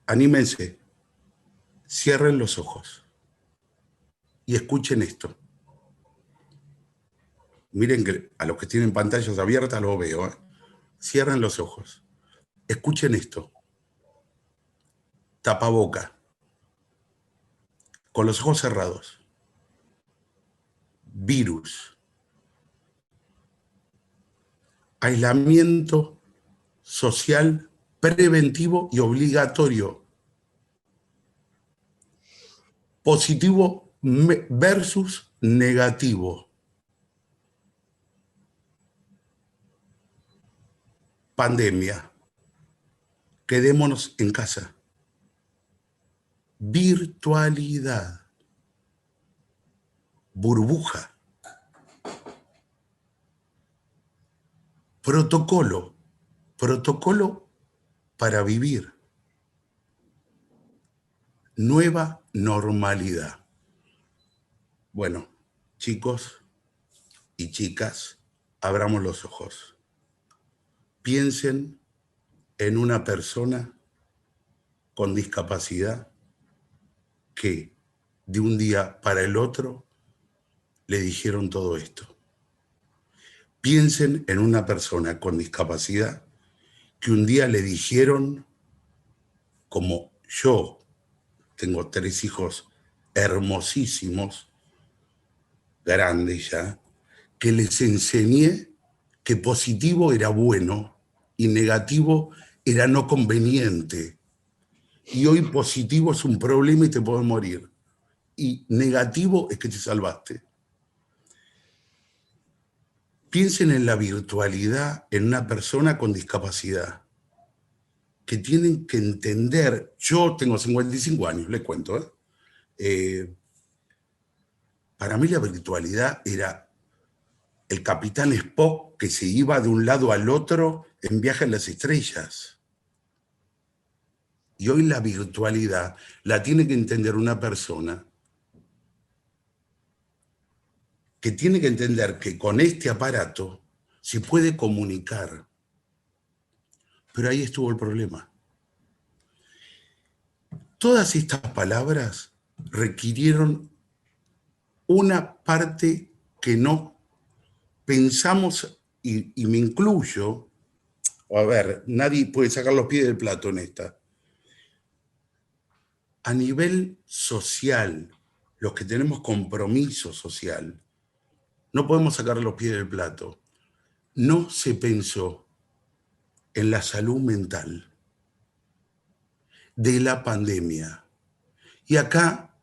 anímense, cierren los ojos y escuchen esto. Miren que a los que tienen pantallas abiertas lo veo. Cierren los ojos. Escuchen esto. Tapaboca. Con los ojos cerrados. Virus. Aislamiento social preventivo y obligatorio. Positivo versus negativo. Pandemia. Quedémonos en casa. Virtualidad. Burbuja. Protocolo. Protocolo para vivir. Nueva normalidad. Bueno, chicos y chicas, abramos los ojos. Piensen en una persona con discapacidad que de un día para el otro le dijeron todo esto. Piensen en una persona con discapacidad que un día le dijeron, como yo tengo 3 hijos hermosísimos, grandes ya, que les enseñé que positivo era bueno y negativo era no conveniente. Y hoy positivo es un problema y te puedes morir. Y negativo es que te salvaste. Piensen en la virtualidad en una persona con discapacidad, que tienen que entender. Yo tengo 55 años, les cuento. Para mí la virtualidad era el capitán Spock que se iba de un lado al otro en Viaje a las Estrellas. Y hoy la virtualidad la tiene que entender una persona que tiene que entender que con este aparato se puede comunicar. Pero ahí estuvo el problema. Todas estas palabras requirieron una parte que no pensamos, y me incluyo. A ver, nadie puede sacar los pies del plato en esta. A nivel social, los que tenemos compromiso social, no podemos sacar los pies del plato. No se pensó en la salud mental de la pandemia. Y acá,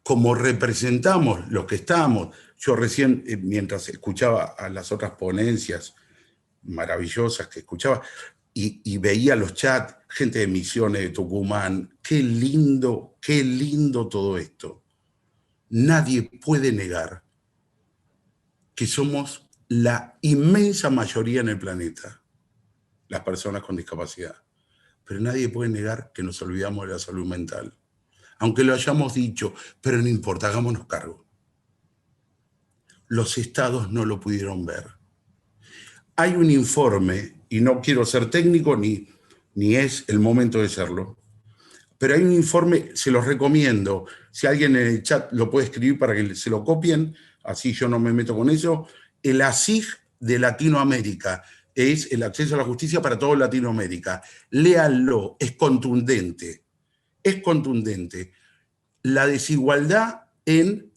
como representamos los que estamos, yo recién, mientras escuchaba a las otras ponencias maravillosas que escuchaba, y veía los chats, gente de Misiones, de Tucumán, qué lindo todo esto. Nadie puede negar que somos la inmensa mayoría en el planeta, las personas con discapacidad. Pero nadie puede negar que nos olvidamos de la salud mental. Aunque lo hayamos dicho, pero no importa, hagámonos cargo. Los estados no lo pudieron ver. Hay un informe, y no quiero ser técnico ni es el momento de serlo, pero hay un informe, se los recomiendo. Si alguien en el chat lo puede escribir para que se lo copien, así yo no me meto con eso, el ASIG de Latinoamérica, es el acceso a la justicia para toda Latinoamérica. Léanlo, es contundente. Es contundente. La desigualdad en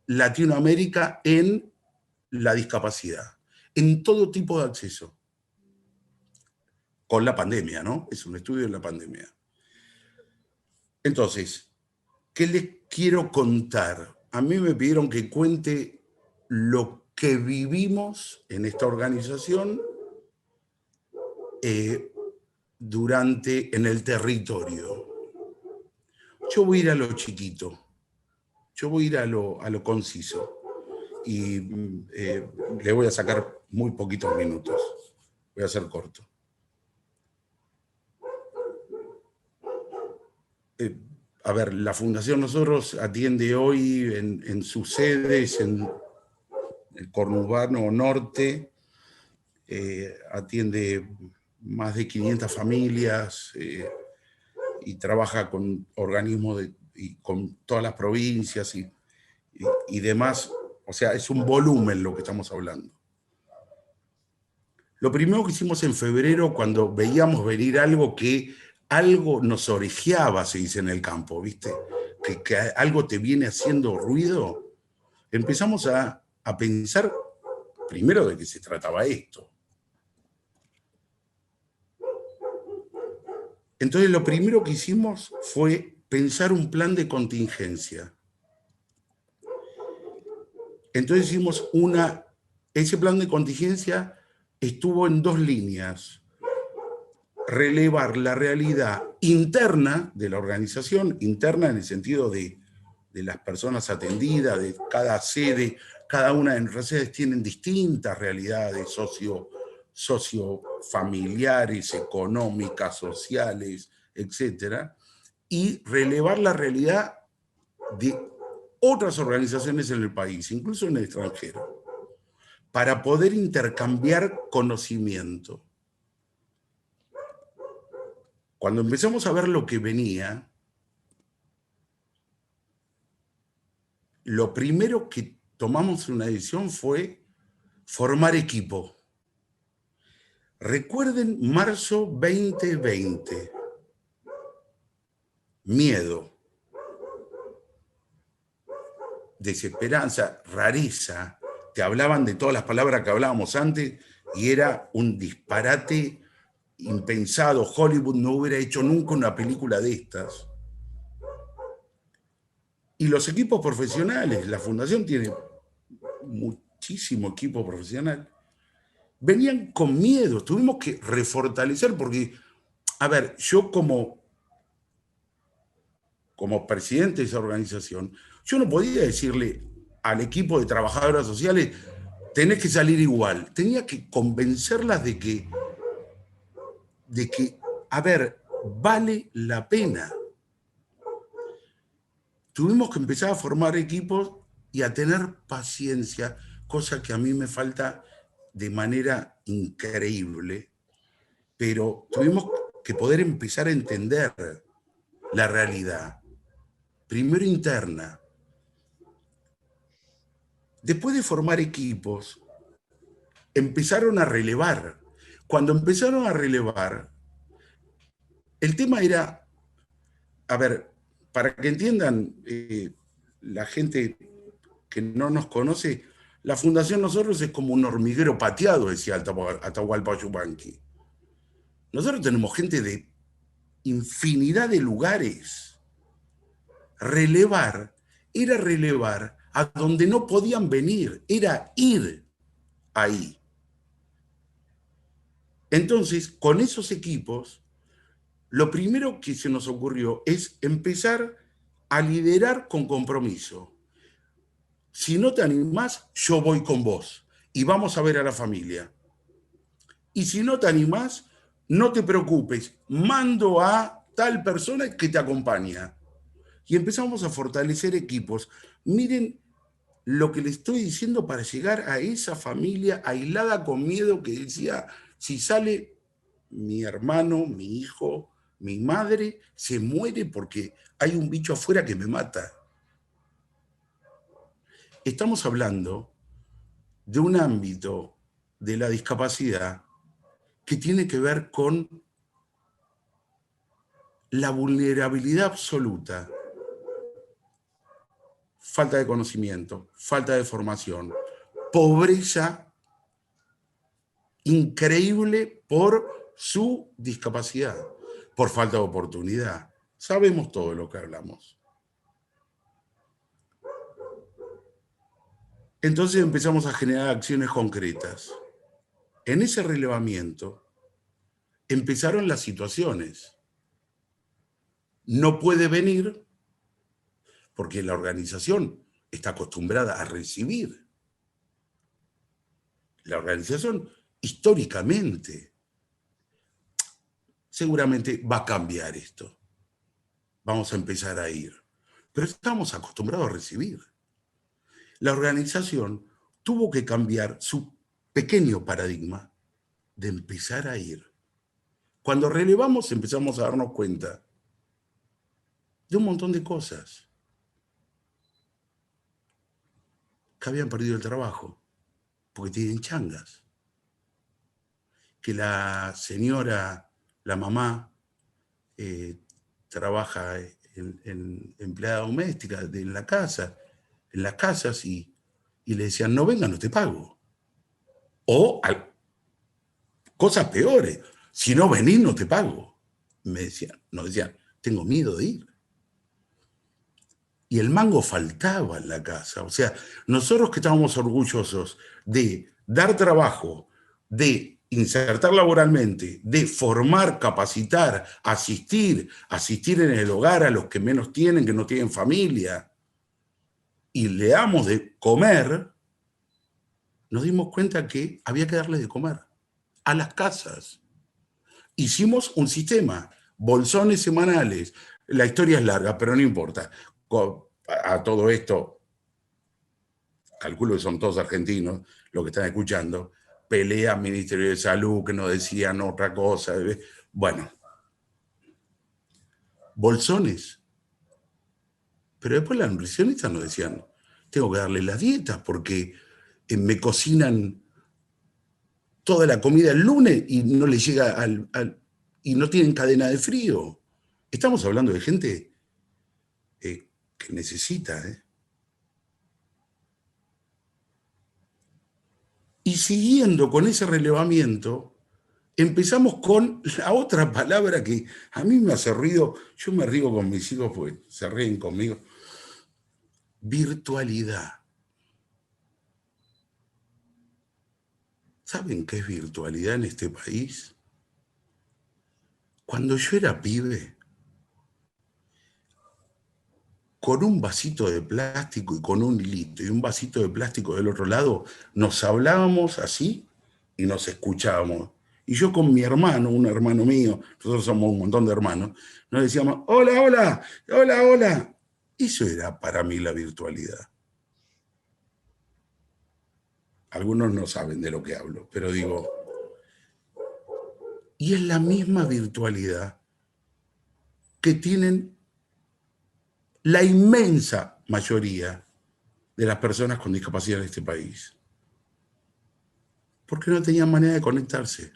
Latinoamérica en la discapacidad, en todo tipo de acceso. Con la pandemia, ¿no? Es un estudio de la pandemia. Entonces, ¿qué les quiero contar? A mí me pidieron que cuente lo que vivimos en esta organización en el territorio. Yo voy a ir a lo chiquito, yo voy a ir a lo conciso y le voy a sacar muy poquitos minutos, voy a ser corto. A ver, la Fundación Nosotros atiende hoy en sus sedes en el conurbano norte, atiende más de 500 familias y trabaja con organismos y con todas las provincias y demás. O sea, es un volumen lo que estamos hablando. Lo primero que hicimos en febrero, cuando veíamos venir algo nos orejeaba, se dice en el campo, ¿viste? Que algo te viene haciendo ruido, empezamos a pensar primero de qué se trataba esto. Entonces lo primero que hicimos fue pensar un plan de contingencia. Entonces hicimos ese plan de contingencia estuvo en 2 líneas. Relevar la realidad interna de la organización, interna en el sentido de las personas atendidas, de cada sede, cada una de nuestras sedes tienen distintas realidades sociofamiliares, económicas, sociales, etc. Y relevar la realidad de otras organizaciones en el país, incluso en el extranjero, para poder intercambiar conocimiento. Cuando empezamos a ver lo que venía, lo primero que tomamos una decisión fue formar equipo. Recuerden marzo 2020. Miedo. Desesperanza, rareza. Te hablaban de todas las palabras que hablábamos antes y era un disparate impensado. Hollywood no hubiera hecho nunca una película de estas. Y los equipos profesionales, la Fundación tiene muchísimo equipo profesional, venían con miedo, tuvimos que refortalecer porque, a ver, yo como presidente de esa organización, yo no podía decirle al equipo de trabajadoras sociales, tenés que salir igual. Tenía que convencerlas de que, a ver, vale la pena. Tuvimos que empezar a formar equipos y a tener paciencia, cosa que a mí me falta de manera increíble, pero tuvimos que poder empezar a entender la realidad, primero interna. Después de formar equipos, empezaron a relevar. Cuando empezaron a relevar, el tema era, a ver, para que entiendan la gente que no nos conoce, la Fundación Nosotros es como un hormiguero pateado, decía Atahualpa Yupanqui. Nosotros tenemos gente de infinidad de lugares. Relevar era relevar a donde no podían venir, era ir ahí. Entonces, con esos equipos, lo primero que se nos ocurrió es empezar a liderar con compromiso. Si no te animás, yo voy con vos y vamos a ver a la familia. Y si no te animás, no te preocupes, mando a tal persona que te acompaña. Y empezamos a fortalecer equipos. Miren lo que le estoy diciendo para llegar a esa familia aislada con miedo que decía, si sale mi hermano, mi hijo, mi madre, se muere porque hay un bicho afuera que me mata. Estamos hablando de un ámbito de la discapacidad que tiene que ver con la vulnerabilidad absoluta, falta de conocimiento, falta de formación, pobreza increíble por su discapacidad, por falta de oportunidad. Sabemos todo lo que hablamos. Entonces empezamos a generar acciones concretas. En ese relevamiento empezaron las situaciones. No puede venir porque la organización está acostumbrada a recibir. La organización, históricamente, seguramente va a cambiar esto. Vamos a empezar a ir. Pero estamos acostumbrados a recibir. La organización tuvo que cambiar su pequeño paradigma de empezar a ir. Cuando relevamos empezamos a darnos cuenta de un montón de cosas. Que habían perdido el trabajo porque tienen changas. Que la señora, la mamá, trabaja en empleada doméstica en la casa, en las casas, y le decían, no venga, no te pago. O cosas peores, si no venís, no te pago. Nos decían, tengo miedo de ir. Y el mango faltaba en la casa. O sea, nosotros que estábamos orgullosos de dar trabajo, de insertar laboralmente, de formar, capacitar, asistir en el hogar a los que menos tienen, que no tienen familia, y le damos de comer, nos dimos cuenta que había que darles de comer a las casas. Hicimos un sistema, bolsones semanales. La historia es larga, pero no importa. A todo esto, calculo que son todos argentinos los que están escuchando, pelea Ministerio de Salud, que nos decían otra cosa. Bueno, bolsones. Pero después las nutricionistas nos decían, tengo que darle las dietas porque me cocinan toda la comida el lunes y no le llega y no tienen cadena de frío. Estamos hablando de gente que necesita. Y siguiendo con ese relevamiento, empezamos con la otra palabra que a mí me hace ruido. Yo me río con mis hijos porque se ríen conmigo. Virtualidad. ¿Saben qué es virtualidad en este país? Cuando yo era pibe, con un vasito de plástico y con un hilito y un vasito de plástico del otro lado, nos hablábamos así y nos escuchábamos. Y yo con mi hermano, un hermano mío, nosotros somos un montón de hermanos, nos decíamos, hola, hola, hola, hola. Eso era para mí la virtualidad. Algunos no saben de lo que hablo, pero digo, y es la misma virtualidad que tienen la inmensa mayoría de las personas con discapacidad en este país. Porque no tenían manera de conectarse.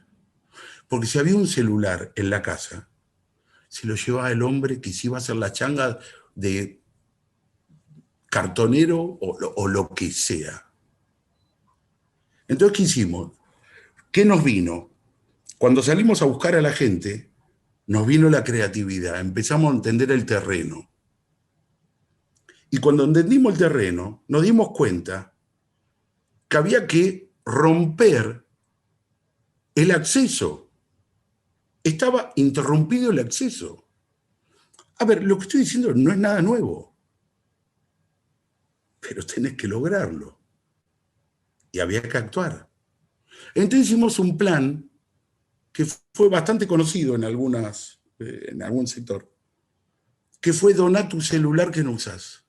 Porque si había un celular en la casa, se lo llevaba el hombre que se iba a hacer la changa de cartonero o lo que sea. Entonces, ¿qué hicimos? ¿Qué nos vino? Cuando salimos a buscar a la gente, nos vino la creatividad, empezamos a entender el terreno. Y cuando entendimos el terreno, nos dimos cuenta que había que romper el acceso. Estaba interrumpido el acceso. A ver, lo que estoy diciendo no es nada nuevo, pero tenés que lograrlo. Y había que actuar. Entonces hicimos un plan que fue bastante conocido en algún sector, que fue donar tu celular que no usás.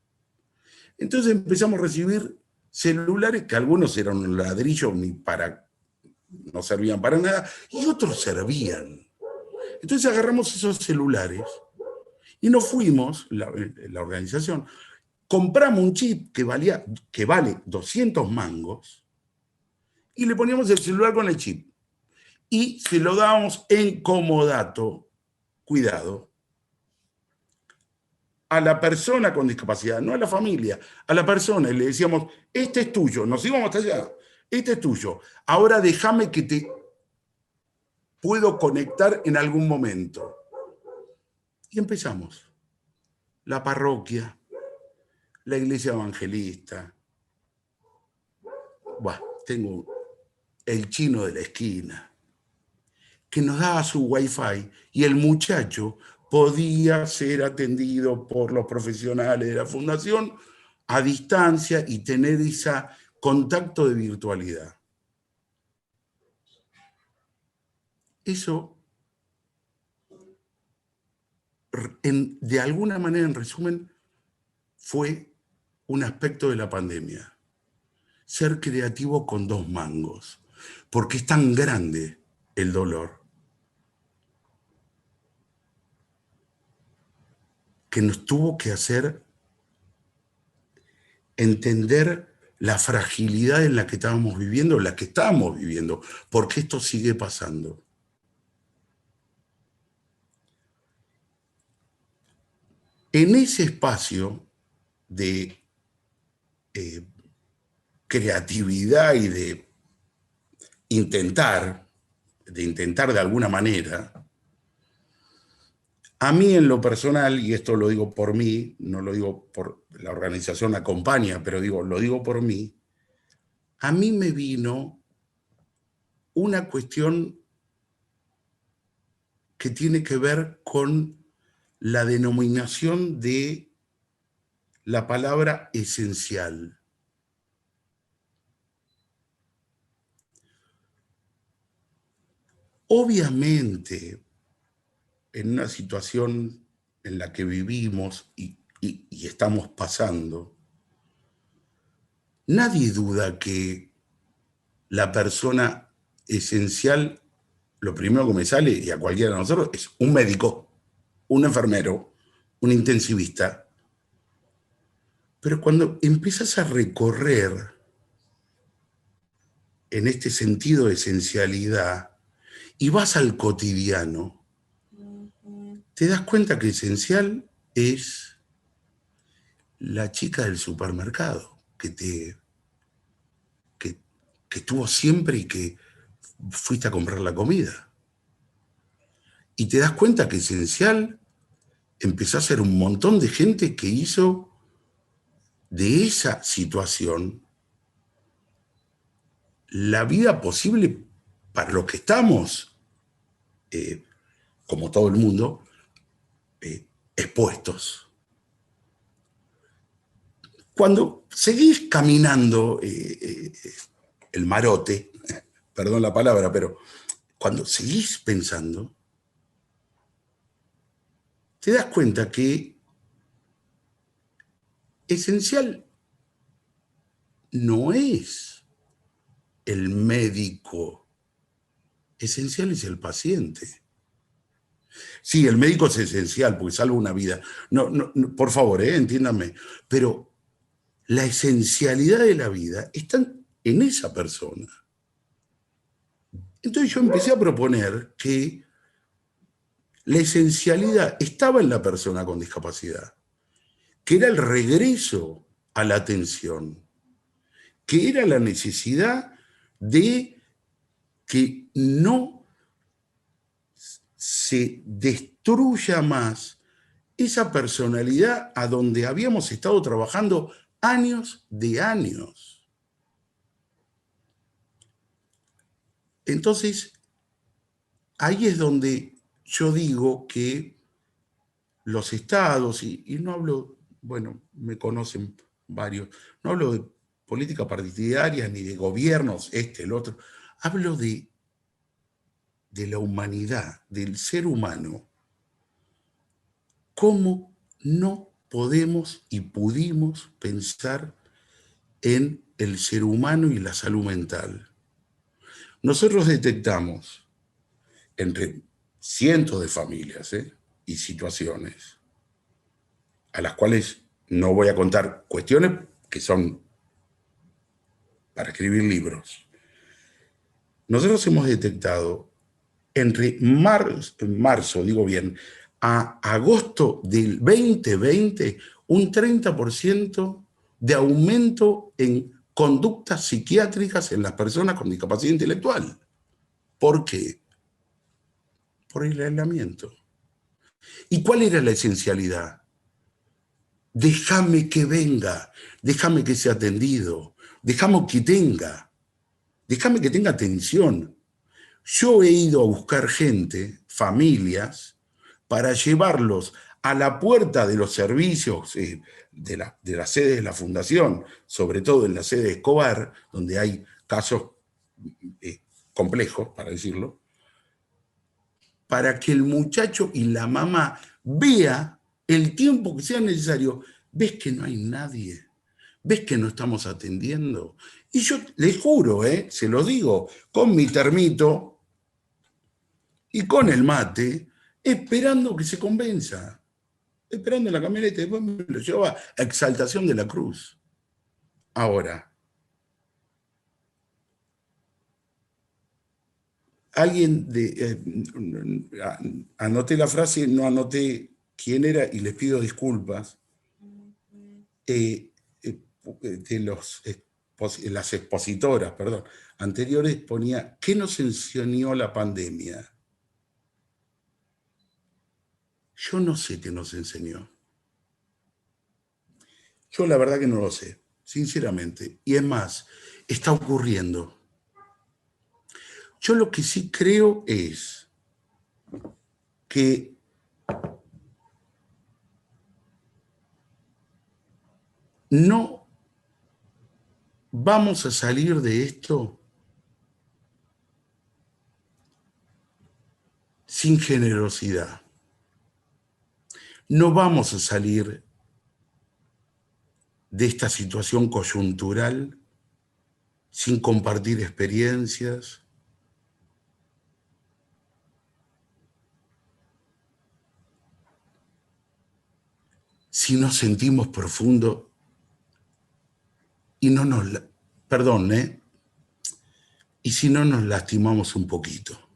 Entonces empezamos a recibir celulares que algunos eran un ladrillo, no servían para nada, y otros servían. Entonces agarramos esos celulares y nos fuimos, la organización, compramos un chip que vale 200 mangos, y le poníamos el celular con el chip. Y se lo dábamos en comodato, cuidado, a la persona con discapacidad, no a la familia, a la persona, y le decíamos, este es tuyo, nos íbamos hasta allá, este es tuyo, ahora déjame que te puedo conectar en algún momento. Y empezamos. La parroquia, la iglesia evangelista, tengo el chino de la esquina, que nos daba su wifi y el muchacho podía ser atendido por los profesionales de la fundación a distancia y tener ese contacto de virtualidad. Eso, de alguna manera, en resumen, fue un aspecto de la pandemia. Ser creativo con 2 mangos, porque es tan grande el dolor que nos tuvo que hacer entender la fragilidad en la que estábamos viviendo, porque esto sigue pasando. En ese espacio de creatividad y de intentar de alguna manera, a mí en lo personal, y esto lo digo por mí, no lo digo por la organización acompaña, pero lo digo por mí, a mí me vino una cuestión que tiene que ver con la denominación de la palabra esencial. Obviamente, en una situación en la que vivimos y estamos pasando, nadie duda que la persona esencial, lo primero que me sale, y a cualquiera de nosotros, es un médico, un enfermero, un intensivista. Pero cuando empiezas a recorrer en este sentido de esencialidad y vas al cotidiano, te das cuenta que esencial es la chica del supermercado que estuvo siempre y que fuiste a comprar la comida. Y te das cuenta que esencial empezó a ser un montón de gente que hizo de esa situación la vida posible para los que estamos, como todo el mundo, expuestos. Cuando seguís caminando el marote, perdón la palabra, pero cuando seguís pensando, te das cuenta que esencial no es el médico, esencial es el paciente. Sí, el médico es esencial porque salva una vida. No, por favor, entiéndanme. Pero la esencialidad de la vida está en esa persona. Entonces yo empecé a proponer que la esencialidad estaba en la persona con discapacidad, que era el regreso a la atención, que era la necesidad de que no se destruya más esa personalidad a donde habíamos estado trabajando años de años. Entonces, ahí es donde yo digo que los estados, y no hablo, bueno, me conocen varios, no hablo de política partidaria ni de gobiernos, el otro, hablo de la humanidad, del ser humano. ¿Cómo no podemos y pudimos pensar en el ser humano y la salud mental? Nosotros detectamos entre cientos de familias y situaciones a las cuales no voy a contar cuestiones que son para escribir libros, nosotros hemos detectado entre marzo, digo bien, a agosto del 2020, un 30% de aumento en conductas psiquiátricas en las personas con discapacidad intelectual. ¿Por qué? Por el aislamiento. ¿Y cuál era la esencialidad? Déjame que venga, déjame que sea atendido, déjame que tenga atención. Yo he ido a buscar gente, familias, para llevarlos a la puerta de los servicios de la sede de la Fundación, sobre todo en la sede de Escobar, donde hay casos complejos, para decirlo, para que el muchacho y la mamá vea el tiempo que sea necesario. ¿Ves que no hay nadie? ¿Ves que no estamos atendiendo? Y yo les juro, se lo digo, con mi termito y con el mate, esperando que se convenza, esperando en la camioneta, después me lo llevaba a Exaltación de la Cruz. Ahora, alguien anoté la frase, no anoté quién era y les pido disculpas, de las expositoras, perdón, anteriores ponía, ¿qué nos enseñó la pandemia? Yo no sé qué nos enseñó. Yo la verdad que no lo sé, sinceramente. Y es más, está ocurriendo. Yo lo que sí creo es que no vamos a salir de esto sin generosidad. No vamos a salir de esta situación coyuntural sin compartir experiencias, si nos sentimos profundo y no nos, perdón, y si no nos lastimamos un poquito.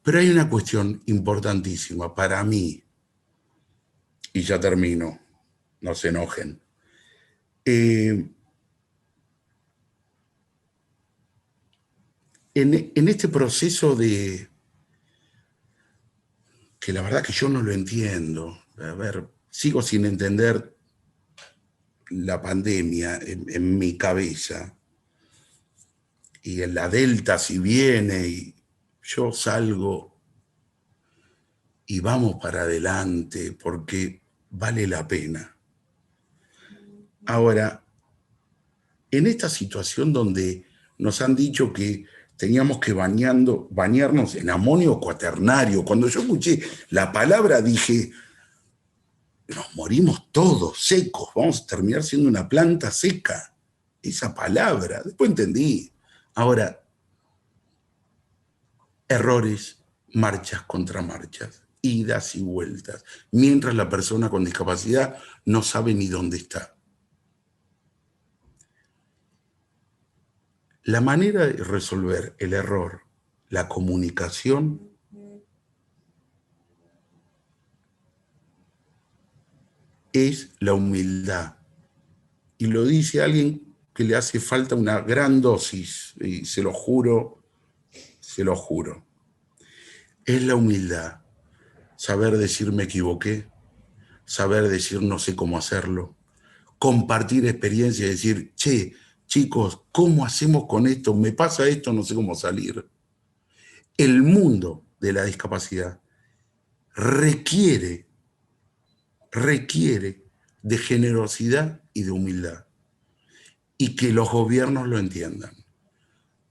Pero hay una cuestión importantísima para mí, y ya termino, no se enojen. En este proceso de, que la verdad que yo no lo entiendo, a ver, sigo sin entender la pandemia en mi cabeza, y en la Delta si viene, y yo salgo y vamos para adelante porque vale la pena. Ahora, en esta situación donde nos han dicho que teníamos que bañarnos en amonio cuaternario, cuando yo escuché la palabra dije, nos morimos todos secos, vamos a terminar siendo una planta seca. Esa palabra, después entendí. Ahora, errores, marchas contra marchas, idas y vueltas, mientras la persona con discapacidad no sabe ni dónde está. La manera de resolver el error, la comunicación, es la humildad. Y lo dice alguien que le hace falta una gran dosis, y se lo juro, es la humildad. Saber decir me equivoqué, saber decir no sé cómo hacerlo, compartir experiencia y decir, che, chicos, ¿cómo hacemos con esto? Me pasa esto, no sé cómo salir. El mundo de la discapacidad requiere de generosidad y de humildad, y que los gobiernos lo entiendan.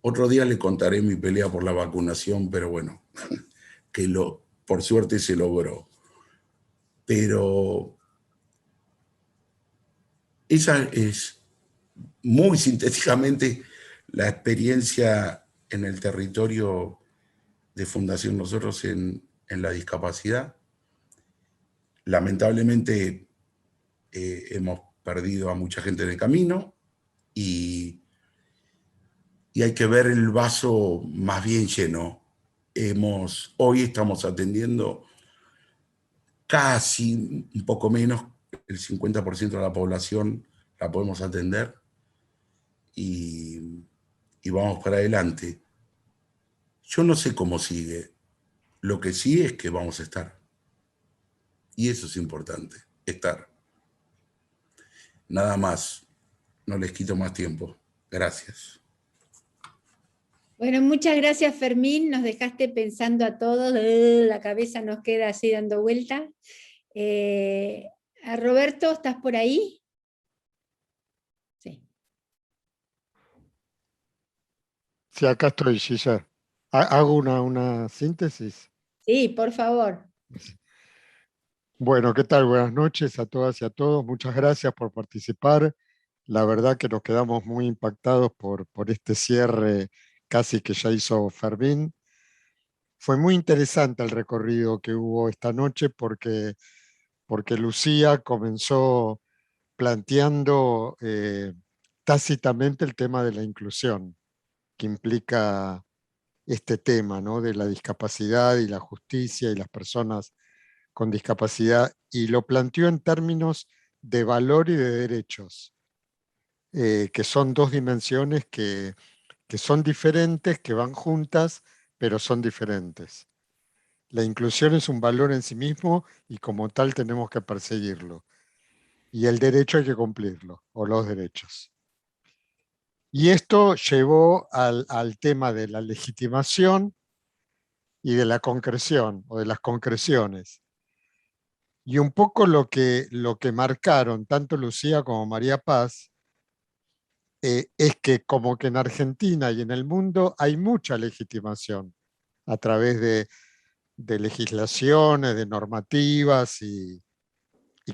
Otro día le contaré mi pelea por la vacunación, pero bueno, que por suerte se logró. Pero esa es muy sintéticamente la experiencia en el territorio de Fundación Nosotros en la discapacidad. Lamentablemente hemos perdido a mucha gente en el camino y y hay que ver el vaso más bien lleno. Hoy estamos atendiendo casi un poco menos, el 50% de la población la podemos atender y vamos para adelante. Yo no sé cómo sigue, lo que sí es que vamos a estar. Y eso es importante, estar. Nada más, no les quito más tiempo. Gracias. Bueno, muchas gracias, Fermín. Nos dejaste pensando a todos, la cabeza nos queda así dando vuelta. A Roberto, ¿estás por ahí? Sí. Sí, acá estoy, Gilla. Hago una síntesis. Sí, por favor. Bueno, ¿qué tal? Buenas noches a todas y a todos. Muchas gracias por participar. La verdad que nos quedamos muy impactados por este cierre casi que ya hizo Fermín. Fue muy interesante el recorrido que hubo esta noche porque Lucía comenzó planteando tácitamente el tema de la inclusión, que implica este tema, ¿no?, de la discapacidad y la justicia y las personas con discapacidad, y lo planteó en términos de valor y de derechos, que son dos dimensiones que son diferentes, que van juntas, pero son diferentes. La inclusión es un valor en sí mismo y como tal tenemos que perseguirlo. Y el derecho hay que cumplirlo, o los derechos. Y esto llevó al tema de la legitimación y de la concreción, o de las concreciones. Y un poco lo que marcaron tanto Lucía como María Paz es que como que en Argentina y en el mundo hay mucha legitimación a través de legislaciones, de normativas y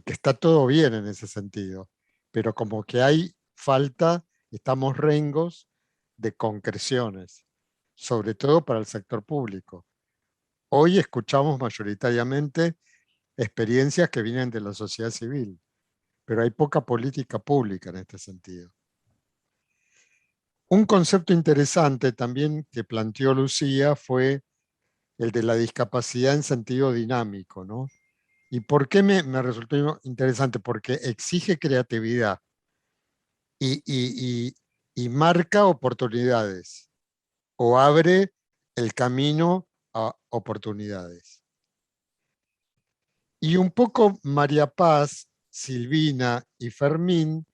que está todo bien en ese sentido, pero como que hay falta, estamos rengos de concreciones, sobre todo para el sector público. Hoy escuchamos mayoritariamente experiencias que vienen de la sociedad civil, pero hay poca política pública en este sentido. Un concepto interesante también que planteó Lucía fue el de la discapacidad en sentido dinámico, ¿no? ¿Y por qué me resultó interesante? Porque exige creatividad y marca oportunidades o abre el camino a oportunidades. Y un poco María Paz, Silvina y Fermín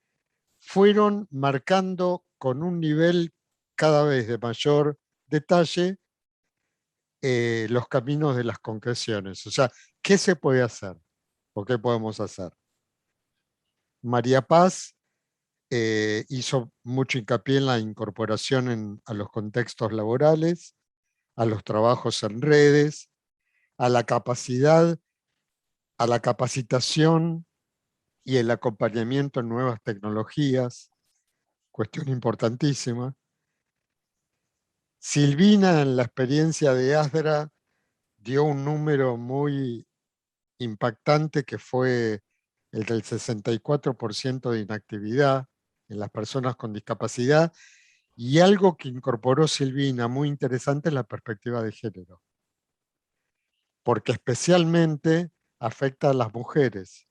fueron marcando con un nivel cada vez de mayor detalle los caminos de las concreciones. O sea, ¿qué se puede hacer? ¿O qué podemos hacer? María Paz hizo mucho hincapié en la incorporación a los contextos laborales, a los trabajos en redes, a la capacidad, a la capacitación y el acompañamiento en nuevas tecnologías, cuestión importantísima. Silvina, en la experiencia de ASDRA, dio un número muy impactante que fue el del 64% de inactividad en las personas con discapacidad, y algo que incorporó Silvina muy interesante es la perspectiva de género, porque especialmente afecta a las mujeres.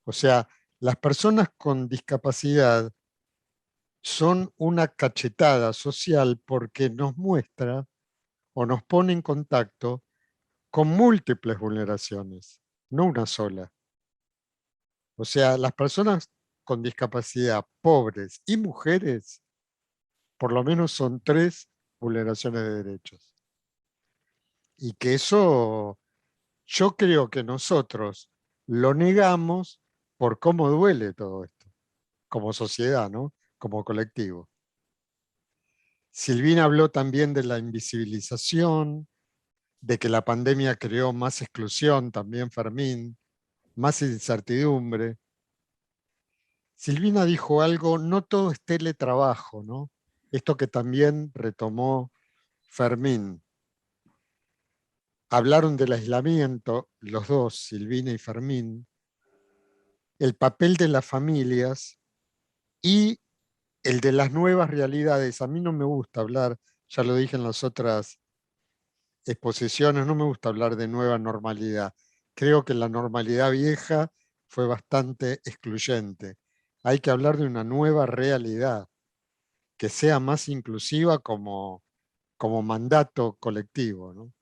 O sea, las personas con discapacidad son una cachetada social porque nos muestra o nos pone en contacto con múltiples vulneraciones, no una sola. O sea, las personas con discapacidad, pobres y mujeres, por lo menos son 3 vulneraciones de derechos. Y que eso, yo creo que nosotros lo negamos por cómo duele todo esto, como sociedad, ¿no?, como colectivo. Silvina habló también de la invisibilización, de que la pandemia creó más exclusión, también Fermín, más incertidumbre. Silvina dijo algo, no todo es teletrabajo, ¿no? Esto que también retomó Fermín. Hablaron del aislamiento, los dos, Silvina y Fermín, el papel de las familias y el de las nuevas realidades. A mí no me gusta hablar, ya lo dije en las otras exposiciones, no me gusta hablar de nueva normalidad. Creo que la normalidad vieja fue bastante excluyente. Hay que hablar de una nueva realidad que sea más inclusiva como mandato colectivo, ¿no?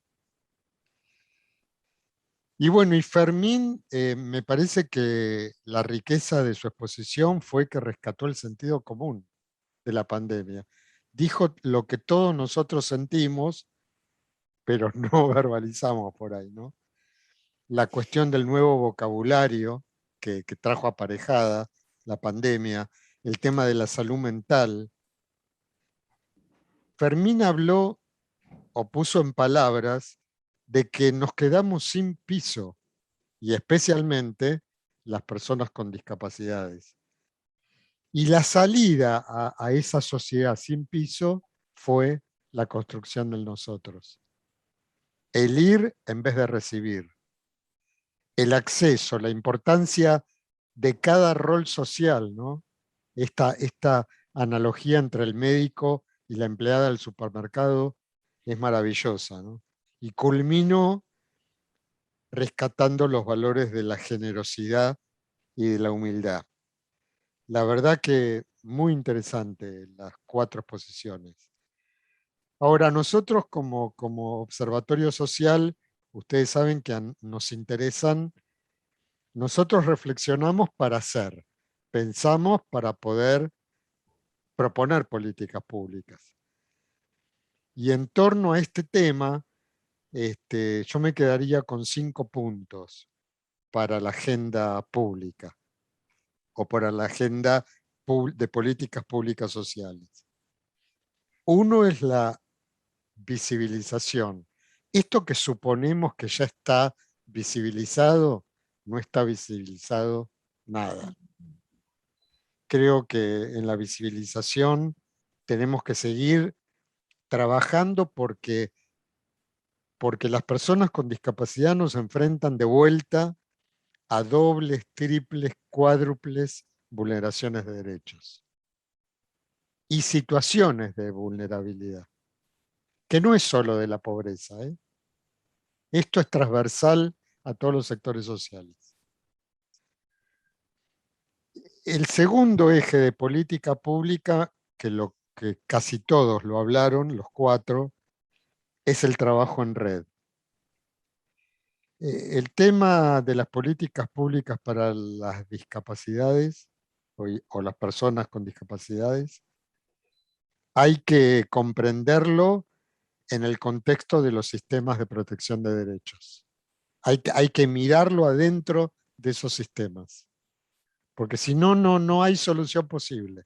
Y bueno, y Fermín, me parece que la riqueza de su exposición fue que rescató el sentido común de la pandemia. Dijo lo que todos nosotros sentimos, pero no verbalizamos por ahí, ¿no? La cuestión del nuevo vocabulario que trajo aparejada la pandemia, el tema de la salud mental. Fermín habló o puso en palabras de que nos quedamos sin piso, y especialmente las personas con discapacidades. Y la salida a esa sociedad sin piso fue la construcción del nosotros. El ir en vez de recibir. El acceso, la importancia de cada rol social, ¿no? Esta analogía entre el médico y la empleada del supermercado es maravillosa, ¿no? Y culminó rescatando los valores de la generosidad y de la humildad. La verdad que muy interesante las 4 exposiciones. Ahora, nosotros como observatorio social, ustedes saben que nos interesan, nosotros reflexionamos para hacer, pensamos para poder proponer políticas públicas. Y en torno a este tema, yo me quedaría con 5 puntos para la agenda pública o para la agenda de políticas públicas sociales. Uno es la visibilización. Esto que suponemos que ya está visibilizado, no está visibilizado nada. Creo que en la visibilización tenemos que seguir trabajando porque las personas con discapacidad nos enfrentan de vuelta a dobles, triples, cuádruples vulneraciones de derechos y situaciones de vulnerabilidad, que no es solo de la pobreza, ¿eh? Esto es transversal a todos los sectores sociales. El segundo eje de política pública, que casi todos lo hablaron, los 4, es el trabajo en red. El tema de las políticas públicas para las discapacidades o las personas con discapacidades, hay que comprenderlo en el contexto de los sistemas de protección de derechos. Hay que mirarlo adentro de esos sistemas, porque si no, no hay solución posible.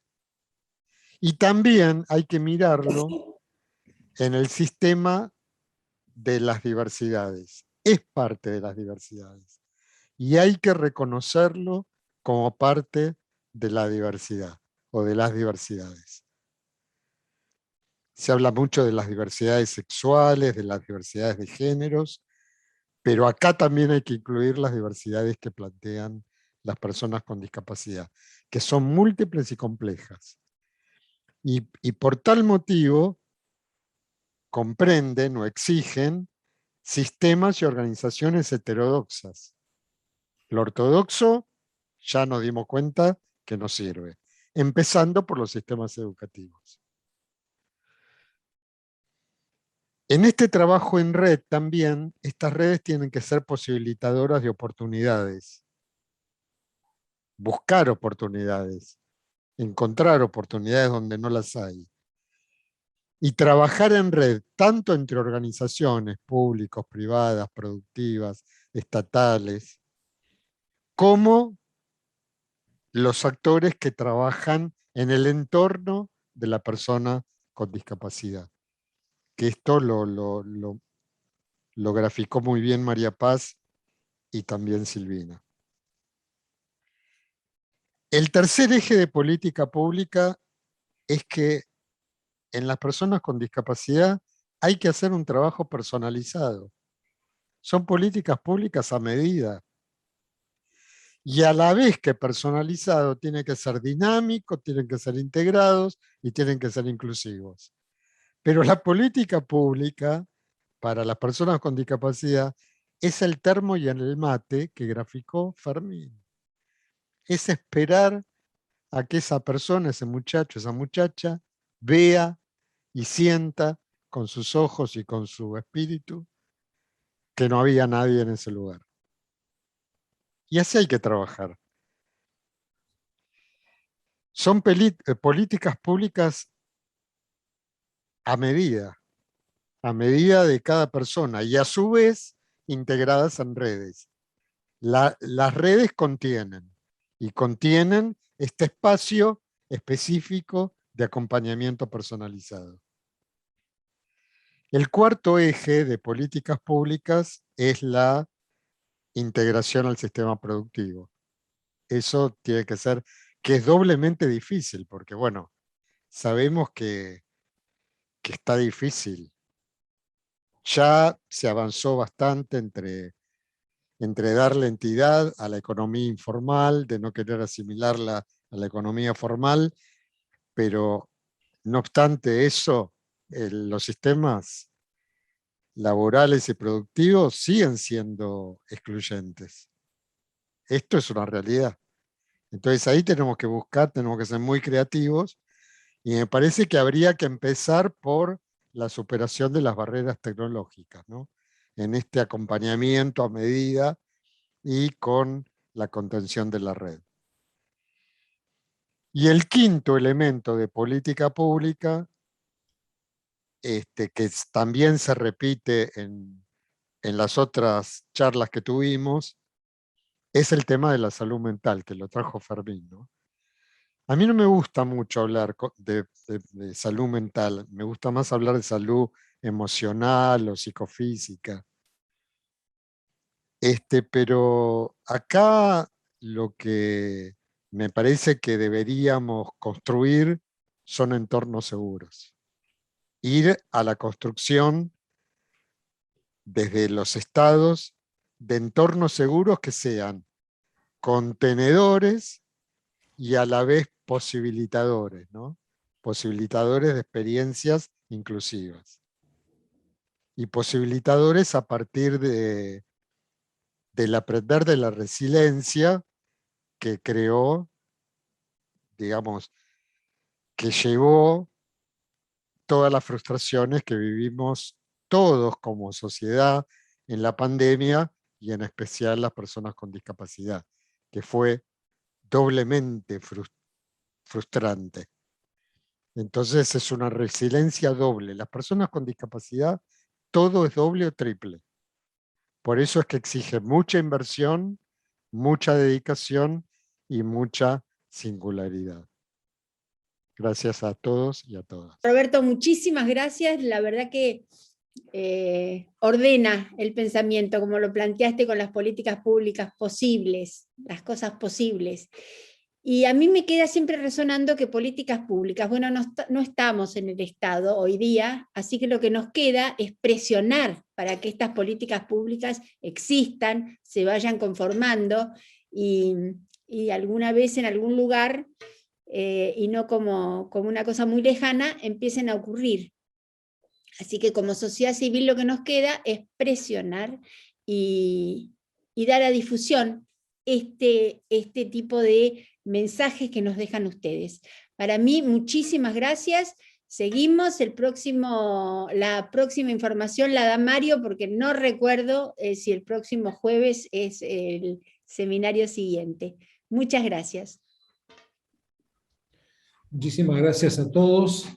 Y también hay que mirarlo en el sistema de las diversidades. Es parte de las diversidades. Y hay que reconocerlo como parte de la diversidad o de las diversidades. Se habla mucho de las diversidades sexuales, de las diversidades de géneros, pero acá también hay que incluir las diversidades que plantean las personas con discapacidad, que son múltiples y complejas. Y por tal motivo comprenden o exigen sistemas y organizaciones heterodoxas. Lo ortodoxo ya nos dimos cuenta que no sirve, empezando por los sistemas educativos. En este trabajo en red también, estas redes tienen que ser posibilitadoras de oportunidades, buscar oportunidades, encontrar oportunidades donde no las hay. Y trabajar en red, tanto entre organizaciones públicas, privadas, productivas, estatales, como los actores que trabajan en el entorno de la persona con discapacidad. Que esto lo graficó muy bien María Paz y también Silvina. El tercer eje de política pública es que en las personas con discapacidad hay que hacer un trabajo personalizado. Son políticas públicas a medida. Y a la vez que personalizado, tiene que ser dinámico, tienen que ser integrados y tienen que ser inclusivos. Pero la política pública para las personas con discapacidad es el termo y el mate que graficó Fermín. Es esperar a que esa persona, ese muchacho, esa muchacha, vea y sienta con sus ojos y con su espíritu que no había nadie en ese lugar. Y así hay que trabajar. Son políticas públicas a medida de cada persona y a su vez integradas en redes. Las redes contienen este espacio específico de acompañamiento personalizado. El cuarto eje de políticas públicas es la integración al sistema productivo. Eso tiene que ser, que es doblemente difícil, porque bueno, sabemos que está difícil. Ya se avanzó bastante entre darle entidad a la economía informal, de no querer asimilarla a la economía formal, pero no obstante eso, los sistemas laborales y productivos siguen siendo excluyentes. Esto es una realidad. Entonces ahí tenemos que buscar, tenemos que ser muy creativos, y me parece que habría que empezar por la superación de las barreras tecnológicas, ¿no? En este acompañamiento a medida y con la contención de la red. Y el quinto elemento de política pública, que también se repite en las otras charlas que tuvimos, es el tema de la salud mental, que lo trajo Fermín, ¿no? A mí no me gusta mucho hablar de salud mental, me gusta más hablar de salud emocional o psicofísica. Pero acá lo que me parece que deberíamos construir son entornos seguros. Ir a la construcción desde los estados de entornos seguros que sean contenedores y a la vez posibilitadores, ¿no? Posibilitadores de experiencias inclusivas. Y posibilitadores a partir del aprender de la resiliencia que creó, digamos, que llevó todas las frustraciones que vivimos todos como sociedad en la pandemia y en especial las personas con discapacidad, que fue doblemente frustrante. Entonces es una resiliencia doble. Las personas con discapacidad, todo es doble o triple. Por eso es que exige mucha inversión, mucha dedicación y mucha singularidad. Gracias a todos y a todas. Roberto, muchísimas gracias. La verdad que ordena el pensamiento, como lo planteaste con las políticas públicas posibles, las cosas posibles. Y a mí me queda siempre resonando que políticas públicas, bueno, no estamos en el Estado hoy día, así que lo que nos queda es presionar para que estas políticas públicas existan, se vayan conformando y alguna vez en algún lugar, y no como una cosa muy lejana, empiecen a ocurrir. Así que como sociedad civil lo que nos queda es presionar y dar a difusión este tipo de mensajes que nos dejan ustedes. Para mí, muchísimas gracias. Seguimos, la próxima información la da Mario, porque no recuerdo si el próximo jueves es el seminario siguiente. Muchas gracias. Muchísimas gracias a todos.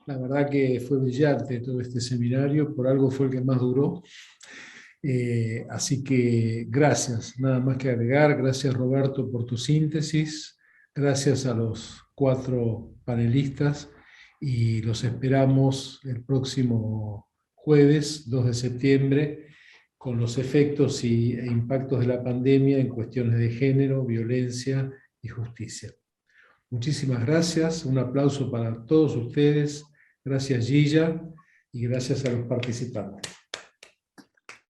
La verdad que fue brillante todo este seminario, por algo fue el que más duró. Así que gracias, nada más que agregar. Gracias, Roberto, por tu síntesis. Gracias a los 4 panelistas y los esperamos el próximo jueves, 2 de septiembre, con los efectos e impactos de la pandemia en cuestiones de género, violencia y justicia. Muchísimas gracias, un aplauso para todos ustedes. Gracias, Gilla, y gracias a los participantes.